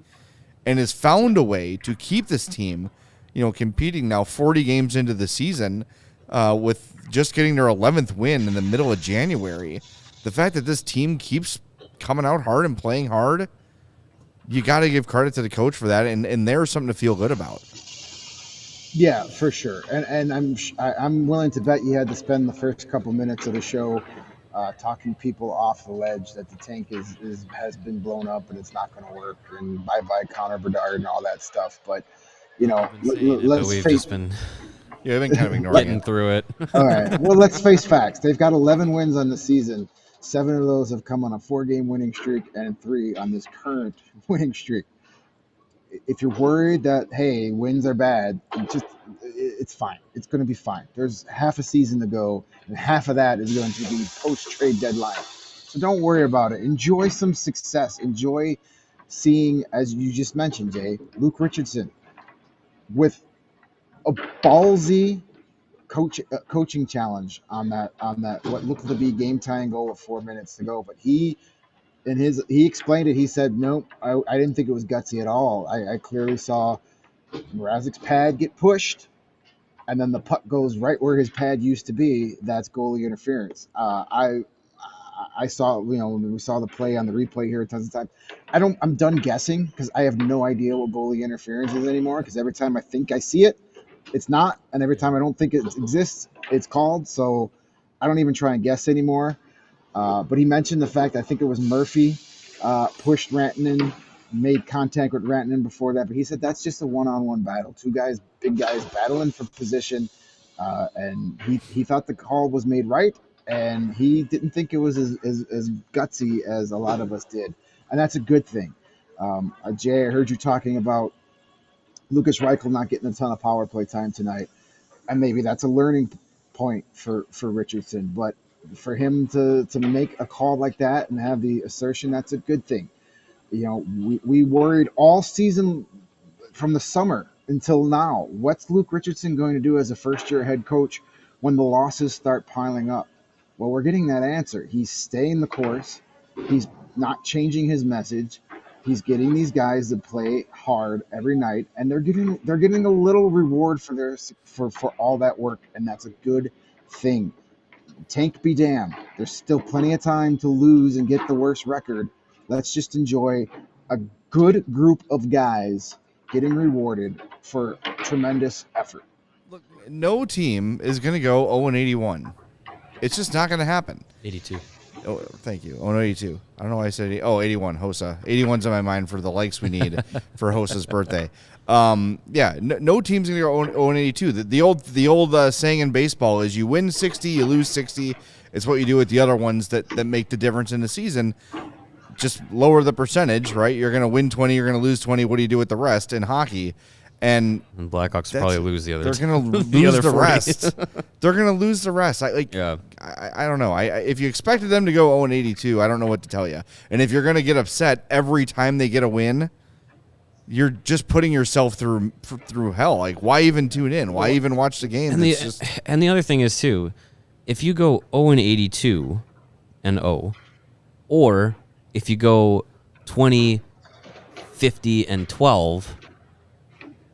and has found a way to keep this team, you know, competing now 40 games into the season with just getting their 11th win in the middle of January. The fact that this team keeps coming out hard and playing hard, you got to give credit to the coach for that, and there's something to feel good about. Yeah, for sure. And I'm willing to bet you had to spend the first couple minutes of the show talking people off the ledge that the tank has been blown up and it's not going to work, and bye-bye Connor Bedard and all that stuff. But, you know, we've just been Yeah, they've been kind of ignoring getting through it. All right. Well, let's face facts. They've got 11 wins on the season. 7 of those have come on a 4-game winning streak, and 3 on this current winning streak. If you're worried that, hey, wins are bad, it's fine. It's going to be fine. There's half a season to go, and half of that is going to be post-trade deadline. So don't worry about it. Enjoy some success. Enjoy seeing, as you just mentioned, Jay, Luke Richardson with a ballsy coaching challenge on that what looked to be game-tying goal with 4 minutes to go. But he explained it. He said, nope, I didn't think it was gutsy at all. I clearly saw Mrazek's pad get pushed, and then the puck goes right where his pad used to be. That's goalie interference. I I saw, when we saw the play on the replay here tons of times. I'm done guessing because I have no idea what goalie interference is anymore. Because every time I think I see it, it's not, and every time I don't think it exists, it's called. So I don't even try and guess anymore. But he mentioned the fact, I think it was Murphy, pushed Rantanen, made contact with Rantanen before that. But he said that's just a one-on-one battle. Two guys, big guys, battling for position. And he thought the call was made right, and he didn't think it was as gutsy as a lot of us did. And that's a good thing. Jay, I heard you talking about Lucas Reichel not getting a ton of power play time tonight. And maybe that's a learning point for Richardson. But for him to make a call like that and have the assertion, that's a good thing. We worried all season from the summer until now. What's Luke Richardson going to do as a first-year head coach when the losses start piling up? Well, we're getting that answer. He's staying the course. He's not changing his message. He's getting these guys to play hard every night, and they're getting a little reward for all that work, and that's a good thing. Tank be damned. There's still plenty of time to lose and get the worst record. Let's just enjoy a good group of guys getting rewarded for tremendous effort. Look, no team is going to go 0-81. It's just not going to happen. 82. Oh, thank you. 82. I don't know why I said 81. Hossa. 81's on my mind for the likes we need for Hossa's birthday. No team's going to go 0-82. The old saying in baseball is you win 60, you lose 60. It's what you do with the other ones that make the difference in the season. Just lower the percentage, right? You're going to win 20, you're going to lose 20. What do you do with the rest in hockey? And Blackhawks probably lose the other. They're going to lose the rest. They're going to lose the rest. I don't know. If you expected them to go 0-82, I don't know what to tell you. And if you're going to get upset every time they get a win, you're just putting yourself through hell. Like, why even tune in? Why even watch the game? And the other thing is too, if you go 0-82 and 0, or if you go 20, 50, and 12,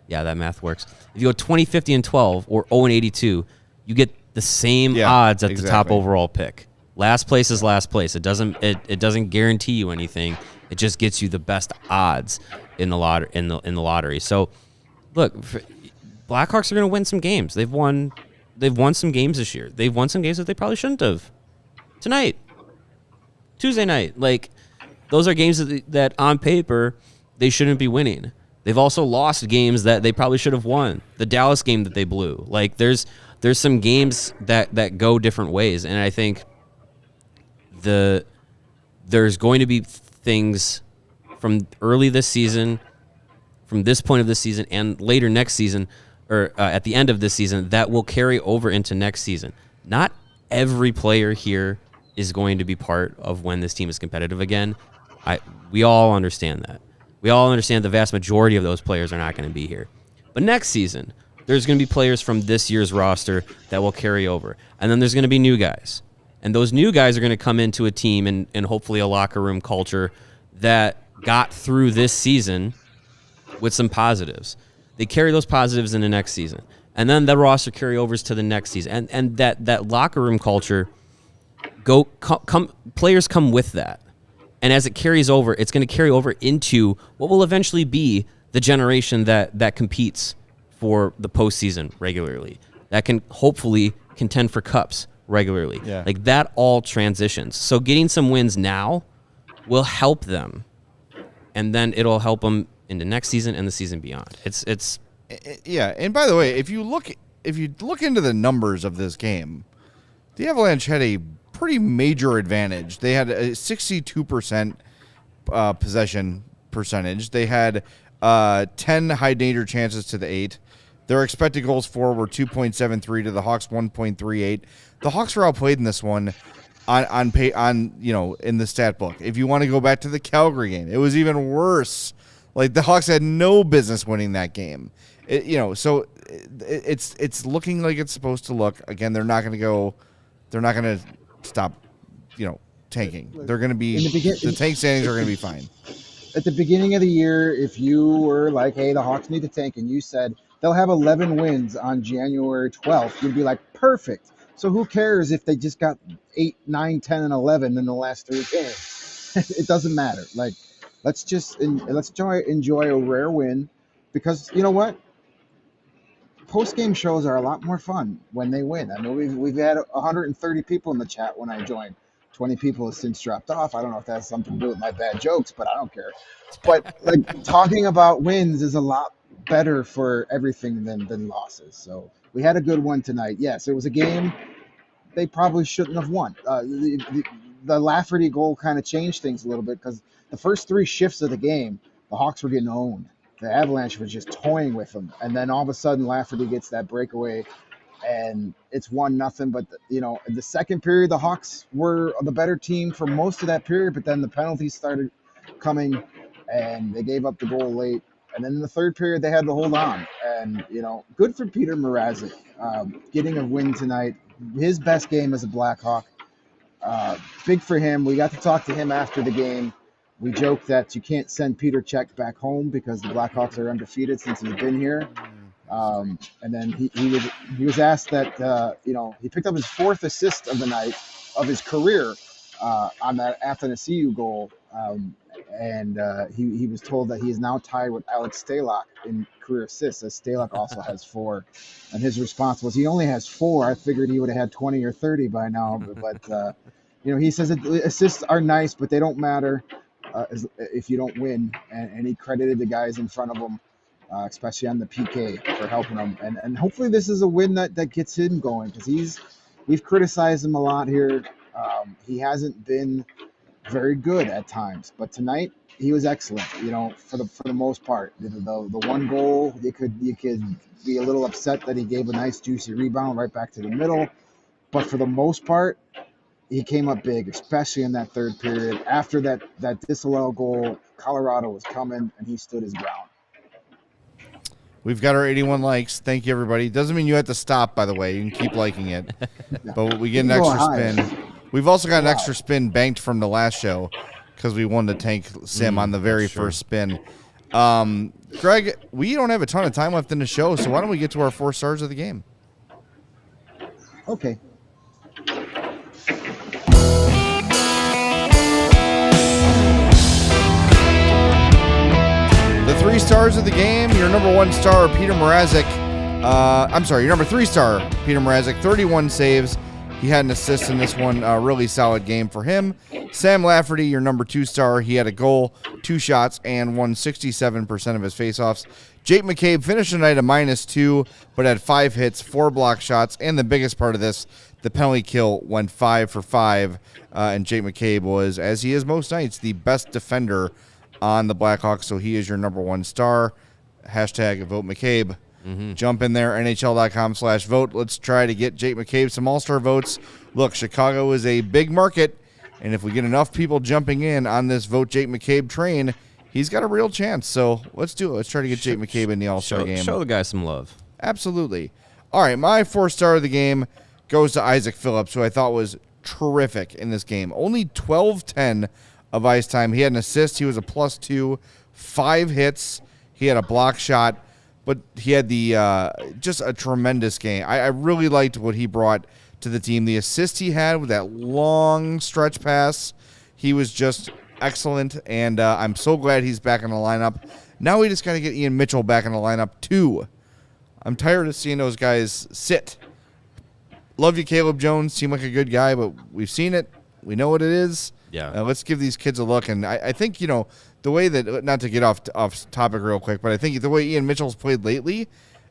yeah, that math works. If you go 20, 50, and 12, or 0-82, you get the same odds at the top overall pick. Last place is last place. It doesn't guarantee you anything. It just gets you the best odds in the lottery. So, look, Blackhawks are going to win some games. They've won some games this year. They've won some games that they probably shouldn't have. Tonight, Tuesday night, those are games that on paper they shouldn't be winning. They've also lost games that they probably should have won. The Dallas game that they blew. There's some games that go different ways, and I think there's going to be things from early this season, from this point of this season, and later next season, or at the end of this season, that will carry over into next season. Not every player here is going to be part of when this team is competitive again. We all understand that. We all understand the vast majority of those players are not going to be here. But next season, there's going to be players from this year's roster that will carry over. And then there's going to be new guys. And those new guys are going to come into a team and hopefully a locker room culture that got through this season with some positives. They carry those positives into next season. And then the roster carryovers to the next season. And that locker room culture, players come with that. And as it carries over, it's going to carry over into what will eventually be the generation that competes for the postseason regularly, that can hopefully contend for cups regularly. Yeah. That all transitions. So getting some wins now will help them, and then it'll help them into next season and the season beyond. It's yeah. And by the way, if you look into the numbers of this game, the Avalanche had a pretty major advantage. They had a 62% possession percentage. They had 10 high danger chances to the 8. Their expected goals for were 2.73 to the Hawks 1.38. The Hawks were outplayed in this one in the stat book. If you want to go back to the Calgary game, it was even worse. The Hawks had no business winning that game. So it's looking like it's supposed to look. Again, they're not going to stop, tanking. They're going to be the tank standings are going to be fine. At the beginning of the year, if you were like, hey, the Hawks need to tank, and you said they'll have 11 wins on January 12th, you'd be like, perfect. So who cares if they just got 8, 9, 10, and 11 in the last 3 games? It doesn't matter. Like, let's enjoy a rare win, because you know what? Post-game shows are a lot more fun when they win. I mean, we've had 130 people in the chat when I joined. 20 people have since dropped off. I don't know if that has something to do with my bad jokes, but I don't care. But like, talking about wins is a lot better for everything than losses. So we had a good one tonight. Yes, it was a game they probably shouldn't have won. The Lafferty goal kind of changed things a little bit, because the first 3 shifts of the game, the Hawks were getting owned. The Avalanche was just toying with them, and then all of a sudden Lafferty gets that breakaway, and it's 1-0. But in the second period, the Hawks were the better team for most of that period. But then the penalties started coming, and they gave up the goal late. And then in the third period, they had to hold on. And good for Petr Mrazek, getting a win tonight. His best game as a Blackhawk. Big for him. We got to talk to him after the game. We joked that you can't send Petr Cech back home because the Blackhawks are undefeated since he's been here. And then he was asked that he picked up his 4th assist of the night of his career on that Athanasiou goal, and he was told that he is now tied with Alex Stalock in career assists, as Stalock also has 4. And his response was, he only has 4. I figured he would have had 20 or 30 by now, but he says that assists are nice, but they don't matter if you don't win. And he credited the guys in front of him, especially on the PK, for helping him. And hopefully this is a win that gets him going, because we've criticized him a lot here. He hasn't been very good at times, but tonight he was excellent. For the most part, the one goal, you could be a little upset that he gave a nice juicy rebound right back to the middle, but for the most part, he came up big, especially in that third period. After that disallowed goal, Colorado was coming, and he stood his ground. We've got our 81 likes. Thank you, everybody. Doesn't mean you have to stop, by the way. You can keep liking it. But we get an extra spin. We've also got an extra spin banked from the last show, because we wanted to tank Sim on the very first spin. Greg, we don't have a ton of time left in the show, so why don't we get to our 4 stars of the game? Okay. The 3 stars of the game, your number 1 star, Petr Mrazek. Your number 3 star, Petr Mrazek, 31 saves. He had an assist in this one. Really solid game for him. Sam Lafferty, your number 2 star. He had a goal, 2 shots, and won 67% of his faceoffs. Jake McCabe finished the night at -2, but had 5 hits, 4 block shots, and the biggest part of this, the penalty kill went 5 for 5. And Jake McCabe was, as he is most nights, the best defender on the Blackhawks, so he is your number 1 star. Hashtag vote McCabe. Jump in there, NHL.com/vote. Let's try to get Jake McCabe some all-star votes. Look, Chicago is a big market, and if we get enough people jumping in on this vote Jake McCabe train, he's got a real chance. So let's do it. Let's try to get Jake McCabe in the all-star game. Show the guy some love. Absolutely. All right, my 4 star of the game goes to Isaac Phillips, who I thought was terrific in this game. Only 12-10 of ice time. He had an assist. He was a +2, 5 hits. He had a block shot. But he had just a tremendous game. I really liked what he brought to the team. The assist he had with that long stretch pass, he was just excellent. And I'm so glad he's back in the lineup. Now we just got to get Ian Mitchell back in the lineup, too. I'm tired of seeing those guys sit. Love you, Caleb Jones. Seemed like a good guy, but we've seen it. We know what it is. Yeah. Let's give these kids a look. And I think, the way that, not to get off topic real quick, but I think the way Ian Mitchell's played lately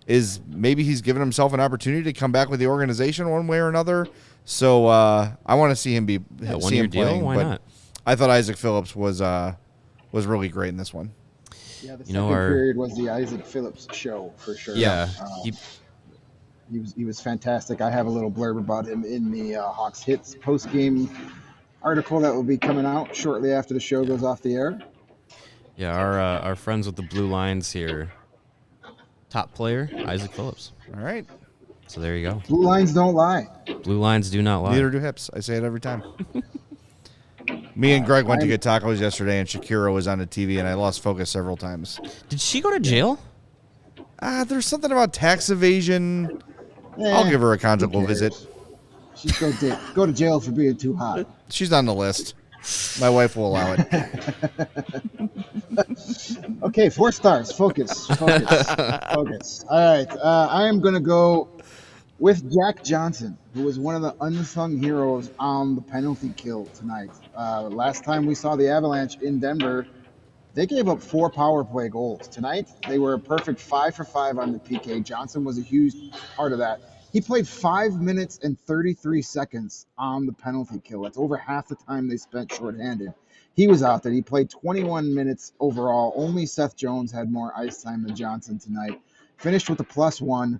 is maybe he's given himself an opportunity to come back with the organization one way or another. So I want to see him see him playing. Why not? I thought Isaac Phillips was really great in this one. Yeah, the second period was the Isaac Phillips show for sure. Yeah, he was fantastic. I have a little blurb about him in the Hawks Hits post-game article that will be coming out shortly after the show goes off the air. Yeah, our friends with the blue lines here. Top player, Isaac Phillips. All right. So there you go. Blue lines don't lie. Blue lines do not lie. Neither do hips. I say it every time. Me and Greg went to get tacos yesterday, and Shakira was on the TV, and I lost focus several times. Did she go to jail? There's something about tax evasion. I'll give her a conjugal visit. She'd go to jail for being too hot. She's on the list. My wife will allow it. Okay, 4 stars. Focus. All right, I am going to go with Jack Johnson, who was one of the unsung heroes on the penalty kill tonight. Last time we saw the Avalanche in Denver, they gave up 4 power play goals. Tonight, they were a perfect 5 for 5 on the PK. Johnson was a huge part of that. He played 5 minutes and 33 seconds on the penalty kill. That's over half the time they spent shorthanded. He was out there. He played 21 minutes overall. Only Seth Jones had more ice time than Johnson tonight. Finished with a +1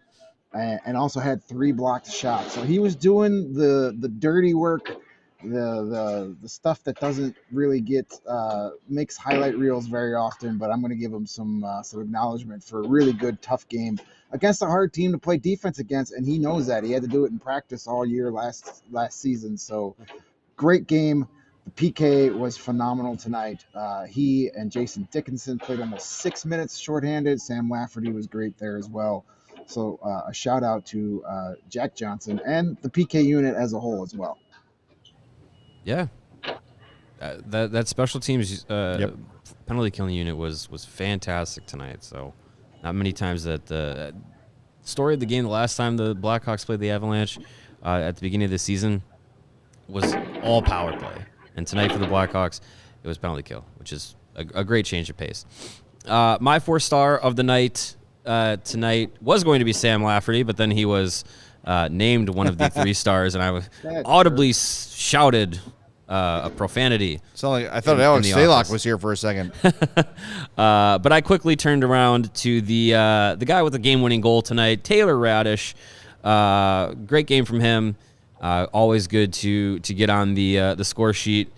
and also had 3 blocked shots. So he was doing the dirty work, the stuff that doesn't really get makes highlight reels very often. But I'm going to give him some acknowledgement for a really good, tough game against a hard team to play defense against, and he knows that. He had to do it in practice all year last season. So great game. The PK was phenomenal tonight. He and Jason Dickinson played almost 6 minutes shorthanded. Sam Lafferty was great there as well. So a shout out to Jack Johnson and the PK unit as a whole as well. Yeah. That special teams penalty killing unit was fantastic tonight. So not many times that the story of the game the last time the Blackhawks played the Avalanche at the beginning of the season was all power play. And tonight for the Blackhawks, it was penalty kill, which is a great change of pace. My 4-star of the night tonight was going to be Sam Lafferty, but then he was named one of the 3 stars, and I audibly shouted a profanity. So I thought Alex Stalock was here for a second. But I quickly turned around to the guy with the game-winning goal tonight, Taylor Raddysh. Great game from him. Always good to get on the score sheet,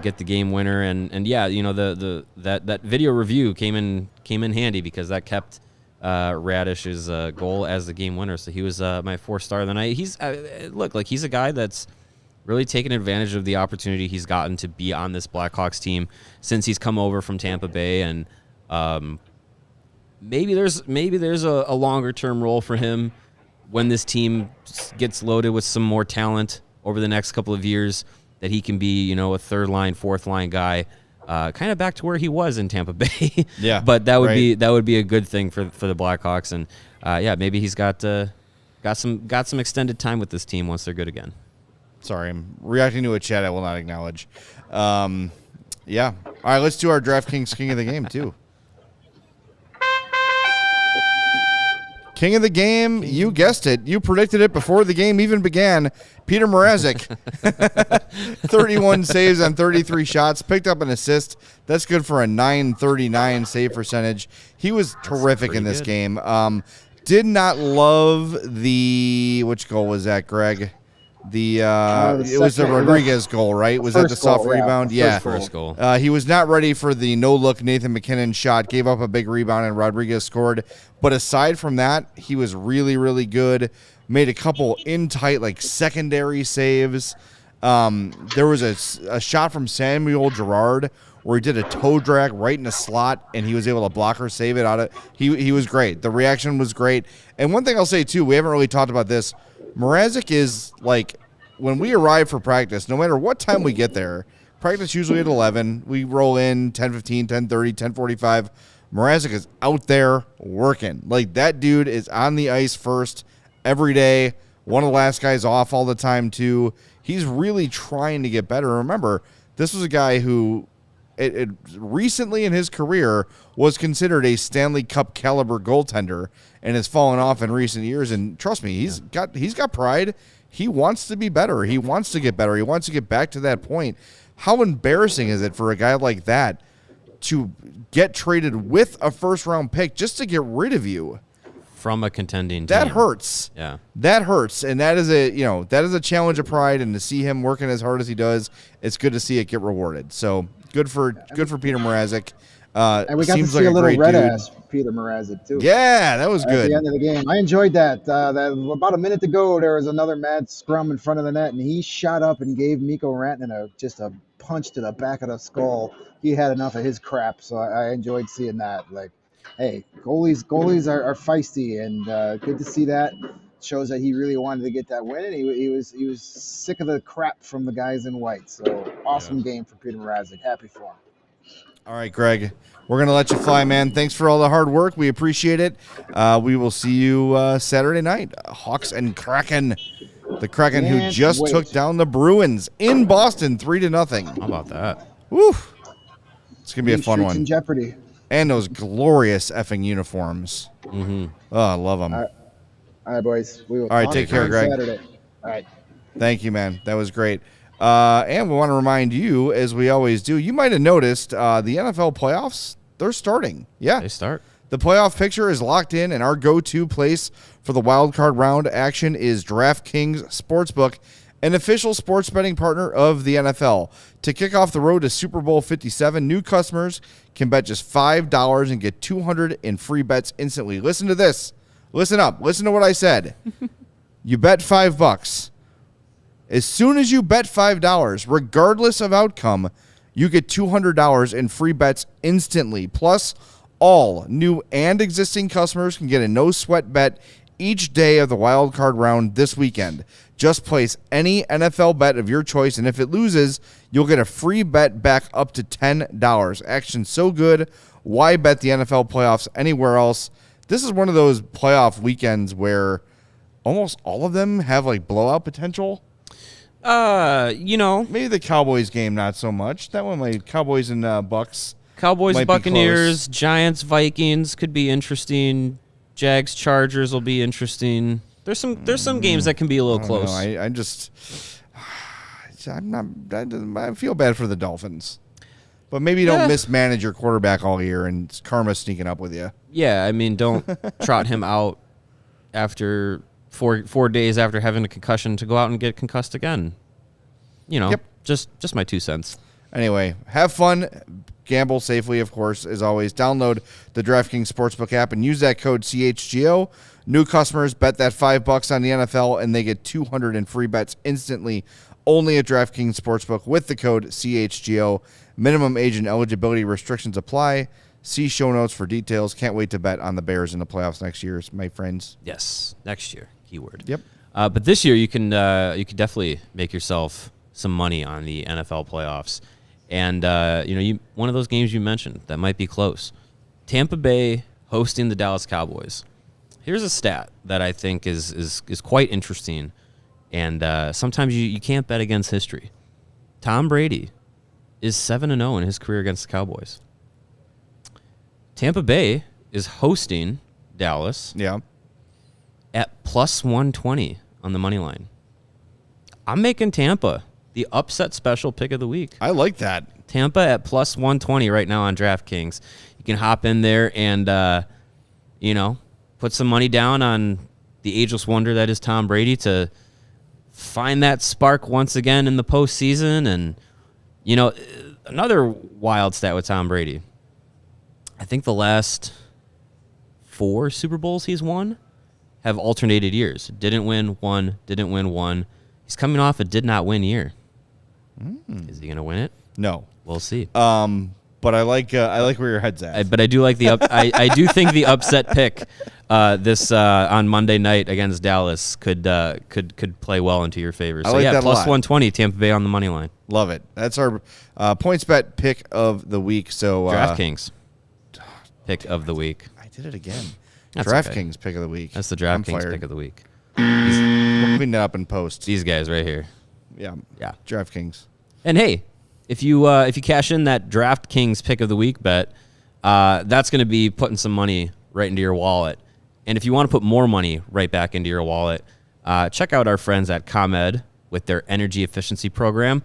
get the game winner, and yeah, you know that video review came in handy because that kept Raddish's goal as the game winner. So he was my 4-star of the night. He's he's a guy that's really taken advantage of the opportunity he's gotten to be on this Blackhawks team since he's come over from Tampa Bay, and maybe there's a longer term role for him when this team gets loaded with some more talent over the next couple of years, that he can be, you know, a 3rd line, 4th line guy, kind of back to where he was in Tampa Bay. Yeah, but that would be a good thing for the Blackhawks, and maybe he's got some extended time with this team once they're good again. Sorry, I'm reacting to a chat I will not acknowledge. Yeah. All right, let's do our DraftKings King of the Game, too. King of the game, you guessed it. You predicted it before the game even began. Petr Mrazek, 31 saves on 33 shots, picked up an assist. That's good for a .939 save percentage. He was terrific in this game. Did not love which goal was that, Greg? It was the Rodriguez goal, right? Was that the soft rebound? Yeah. First goal. He was not ready for the no-look Nathan McKinnon shot, gave up a big rebound, and Rodriguez scored. But aside from that, he was really, really good. Made a couple in-tight, secondary saves. There was a shot from Samuel Girard where he did a toe drag right in the slot, and he was able to block or save it out of. He was great. The reaction was great. And one thing I'll say, too, we haven't really talked about this. Mrazek is, when we arrive for practice, no matter what time we get there, practice usually at 11, we roll in 10:15, 10:30, 10:45. Mrazek is out there working. That dude is on the ice first every day. One of the last guys off all the time, too. He's really trying to get better. Remember, this was a guy who recently in his career was considered a Stanley Cup caliber goaltender and has fallen off in recent years. And trust me, he's got pride. He wants to be better. He wants to get better. He wants to get back to that point. How embarrassing is it for a guy like that to get traded with a first-round pick just to get rid of you from a contending team? That hurts. Yeah, that hurts, and that is a challenge of pride. And to see him working as hard as he does, it's good to see it get rewarded. So good for Petr Mrazek. And we got to see a little red-ass Petr Mrazek, too. Yeah, that was good. At the end of the game. I enjoyed that. About a minute to go, there was another mad scrum in front of the net, and he shot up and gave Mikko Rantanen just a punch to the back of the skull. He had enough of his crap, so I enjoyed seeing that. Hey, goalies are feisty, and good to see that. shows that he really wanted to get that win, and he was sick of the crap from the guys in white. So awesome game for Petr Mrazek. Happy for him. All right, Greg, we're going to let you fly, man. Thanks for all the hard work. We appreciate it. We will see you Saturday night. Hawks and Kraken. The Kraken who just took down the Bruins in Boston 3-0. How about that? Woo. It's going to be a fun one. In jeopardy. And those glorious effing uniforms. Mm-hmm. Oh, I love them. All right, boys. We will All right, take care, Greg. Saturday. All right. Thank you, man. That was great. And we want to remind you, as we always do, you might have noticed the NFL playoffs, they're starting. Yeah. They start. The playoff picture is locked in, and our go-to place for the wild card round action is DraftKings Sportsbook, an official sports betting partner of the NFL. To kick off the road to Super Bowl 57, new customers can bet just $5 and get $200 in free bets instantly. Listen to this. Listen up. Listen to what I said. You bet $5. As soon as you bet $5, regardless of outcome, you get $200 in free bets instantly. Plus, all new and existing customers can get a no-sweat bet each day of the wild card round this weekend. Just place any NFL bet of your choice, and if it loses, you'll get a free bet back up to $10. Action so good, why bet the NFL playoffs anywhere else? This is one of those playoff weekends where almost all of them have like blowout potential. Maybe the Cowboys game not so much. That one, like Cowboys and Bucks. Cowboys, Buccaneers, Giants, Vikings could be interesting. Jags, Chargers will be interesting. There's some games that can be a little close. I feel bad for the Dolphins. But maybe you don't mismanage your quarterback all year and karma sneaking up with you. Yeah, I mean, don't trot him out after four days after having a concussion to go out and get concussed again. Just my 2 cents. Anyway, have fun. Gamble safely, of course, as always. Download the DraftKings Sportsbook app and use that code CHGO. New customers bet that $5 on the NFL, and they get $200 in free bets instantly. Only at DraftKings Sportsbook with the code CHGO. Minimum age and eligibility restrictions apply. See show notes for details. Can't wait to bet on the Bears in the playoffs next year, my friends. Yes, next year. Keyword. Yep. But this year you can definitely make yourself some money on the NFL playoffs. And, one of those games you mentioned that might be close. Tampa Bay hosting the Dallas Cowboys. Here's a stat that I think is quite interesting. And sometimes you can't bet against history. Tom Brady is 7-0 in his career against the Cowboys. Tampa Bay is hosting Dallas at plus 120 on the money line. I'm making Tampa the upset special pick of the week. I like that. Tampa at plus 120 right now on DraftKings. You can hop in there and, put some money down on the ageless wonder that is Tom Brady to find that spark once again in the postseason. And, another wild stat with Tom Brady. I think the last 4 Super Bowls he's won have alternated years. Didn't win one, didn't win one. He's coming off a did not win year. Is he going to win it? No. We'll see. But I like where your head's at. But I do like I do think the upset pick this on Monday night against Dallas could play well into your favor. So I like that plus a lot. 120 Tampa Bay on the money line. Love it. That's our points bet pick of the week. So DraftKings pick of the week. I did it again. That's DraftKings okay. Pick of the week. That's the DraftKings pick of the week. We'll clean that up in post. These guys right here. Yeah. Yeah. DraftKings. And hey, if you cash in that DraftKings pick of the week bet, that's going to be putting some money right into your wallet. And if you want to put more money right back into your wallet, check out our friends at ComEd with their energy efficiency program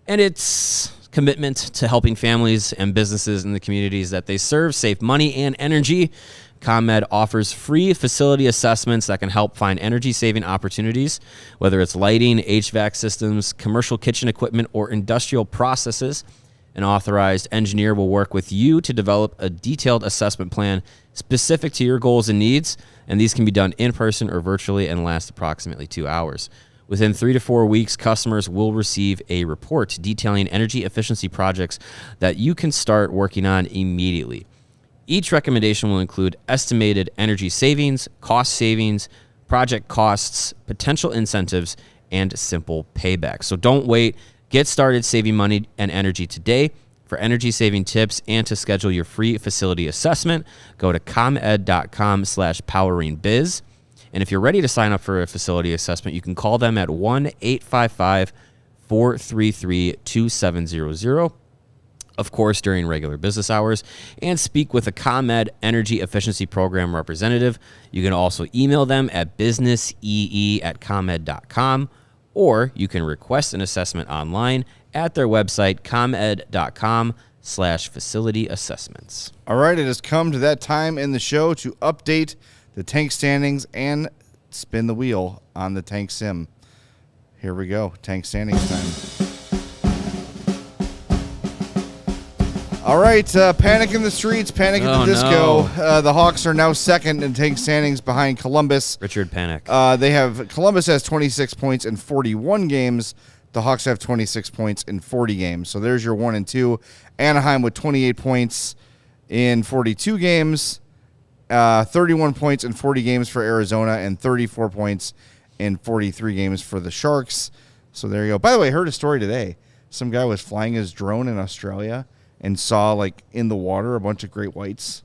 and its commitment to helping families and businesses in the communities that they serve save money and energy. ComEd offers free facility assessments that can help find energy-saving opportunities, whether it's lighting, HVAC systems, commercial kitchen equipment, or industrial processes. An authorized engineer will work with you to develop a detailed assessment plan specific to your goals and needs, and these can be done in person or virtually and last approximately 2 hours. Within 3 to 4 weeks, customers will receive a report detailing energy efficiency projects that you can start working on immediately. Each recommendation will include estimated energy savings, cost savings, project costs, potential incentives, and simple payback. So don't wait. Get started saving money and energy today. For energy-saving tips and to schedule your free facility assessment, go to comed.com/poweringbiz. And if you're ready to sign up for a facility assessment, you can call them at 1-855-433-2700, of course, during regular business hours, and speak with a ComEd Energy Efficiency Program representative. You can also email them at businessee@comed.com, or you can request an assessment online at their website, comed.com/facility assessments. All right, it has come to that time in the show to update the tank standings and spin the wheel on the tank sim. Here we go, tank standings time. All right, panic in the streets, panic at the disco. No. The Hawks are now second in tank standings behind Columbus. Richard Panic. Columbus has 26 points in 41 games. The Hawks have 26 points in 40 games. So there's your 1 and 2. Anaheim with 28 points in 42 games. 31 points in 40 games for Arizona, and 34 points in 43 games for the Sharks. So there you go. By the way, I heard a story today. Some guy was flying his drone in Australia and saw, like, in the water a bunch of great whites.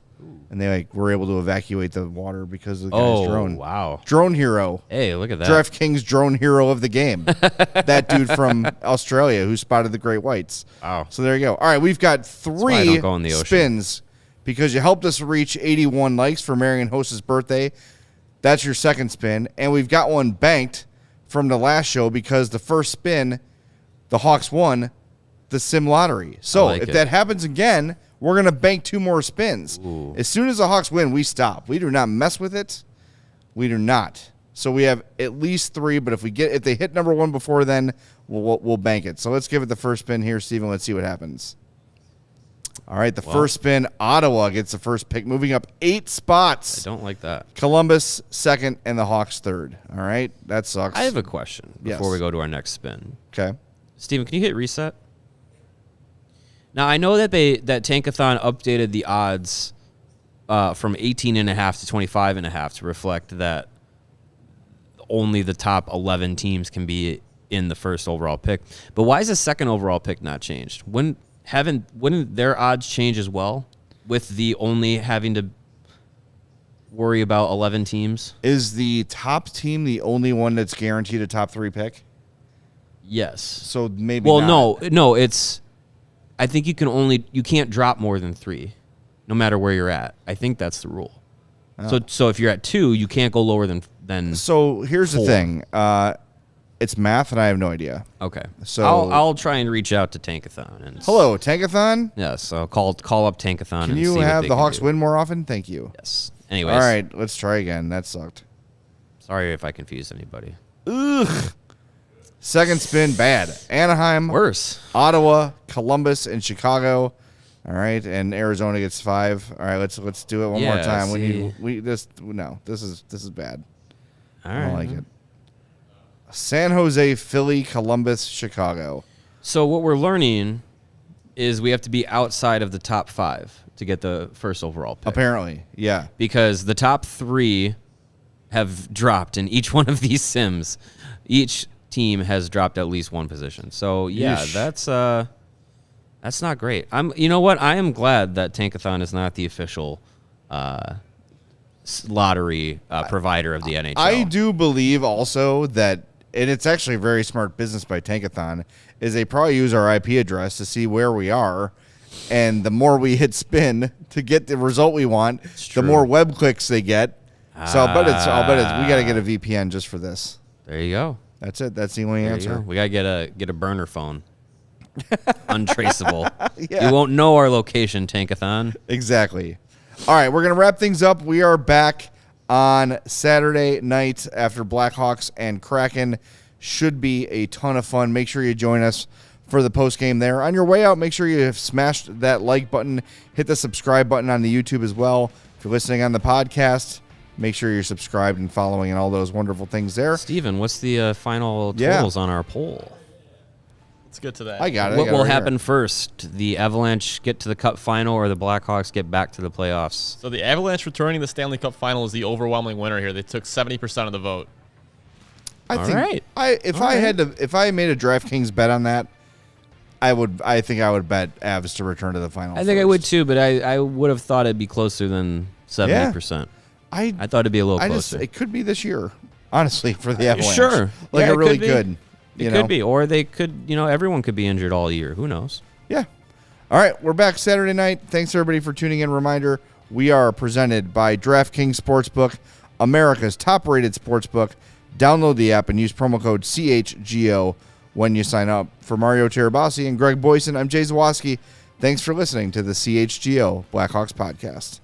And they were able to evacuate the water because of the guy's drone. Wow. Drone hero. Hey, look at that. DraftKings drone hero of the game. That dude from Australia who spotted the great whites. Wow. So there you go. All right, we've got why I 3 don't go in the ocean. spins because you helped us reach 81 likes for Marion Host's birthday. That's your second spin. And we've got one banked from the last show because the first spin, the Hawks won the sim lottery. So if that happens again, we're going to bank 2 more spins. Ooh. As soon as the Hawks win, we stop. We do not mess with it. We do not. So we have at least 3, but if they hit number 1 before then, we'll bank it. So let's give it the first spin here, Steven. Let's see what happens. All right, first spin, Ottawa gets the first pick, moving up 8 spots. I don't like that. Columbus second and the Hawks third. All right, that sucks. I have a question before we go to our next spin. Okay. Steven, can you hit reset? Now, I know that Tankathon updated the odds from 18.5 to 25.5 to reflect that only the top 11 teams can be in the first overall pick. But why is the second overall pick not changed? Wouldn't their odds change as well with the only having to worry about 11 teams? Is the top team the only one that's guaranteed a top 3 pick? Yes. So maybe not. No, it's... I think you can't drop more than 3, no matter where you're at. I think that's the rule. Oh. So if you're at 2, you can't go lower than So here's 4. the thing. It's math, and I have no idea. Okay. So I'll try and reach out to Tankathon. Hello, Tankathon? Yes. So call up Tankathon. Can you have the Hawks win more often? Thank you. Yes. Anyways. All right, let's try again. That sucked. Sorry if I confused anybody. Ugh. Second spin, bad. Anaheim. Worse. Ottawa, Columbus, and Chicago. All right, and Arizona gets 5. All right, let's do it one more time. This is bad. All right. I don't like it. San Jose, Philly, Columbus, Chicago. So what we're learning is we have to be outside of the top 5 to get the first overall pick. Apparently, yeah. Because the top 3 have dropped in each one of these sims. Each team has dropped at least 1 position. So yeah, Yeesh. that's not great. You know what? I am glad that Tankathon is not the official lottery provider of the NHL. I do believe also that, and it's actually a very smart business by Tankathon, is they probably use our IP address to see where we are, and the more we hit spin to get the result we want, the more web clicks they get. So I'll bet we got to get a VPN just for this. There you go. That's it. That's the only answer. We gotta get a burner phone, untraceable. Yeah. You won't know our location, Tankathon. Exactly. All right, we're gonna wrap things up. We are back on Saturday night after Blackhawks and Kraken. Should be a ton of fun. Make sure you join us for the post game there. On your way out, make sure you have smashed that like button, hit the subscribe button on the YouTube as well. If you're listening on the podcast, make sure you're subscribed and following and all those wonderful things there. Steven, what's the final totals on our poll? Let's get to that. I got it. What will happen first? The Avalanche get to the Cup final, or the Blackhawks get back to the playoffs? So the Avalanche returning the Stanley Cup final is the overwhelming winner here. They took 70% of the vote. I think right. if I made a DraftKings bet on that, I think I would bet Avs to return to the final. I think I would too, but I would have thought it'd be closer than 70%. I thought it'd be a little closer. It could be this year, honestly, for the Avalanche. Sure. Like Yeah, it really could be. could. It could be, or they could. Everyone could be injured all year. Who knows? Yeah. All right, we're back Saturday night. Thanks everybody for tuning in. Reminder: we are presented by DraftKings Sportsbook, America's top-rated sportsbook. Download the app and use promo code CHGO when you sign up. For Mario Tirabassi and Greg Boysen, I'm Jay Zawaski. Thanks for listening to the CHGO Blackhawks podcast.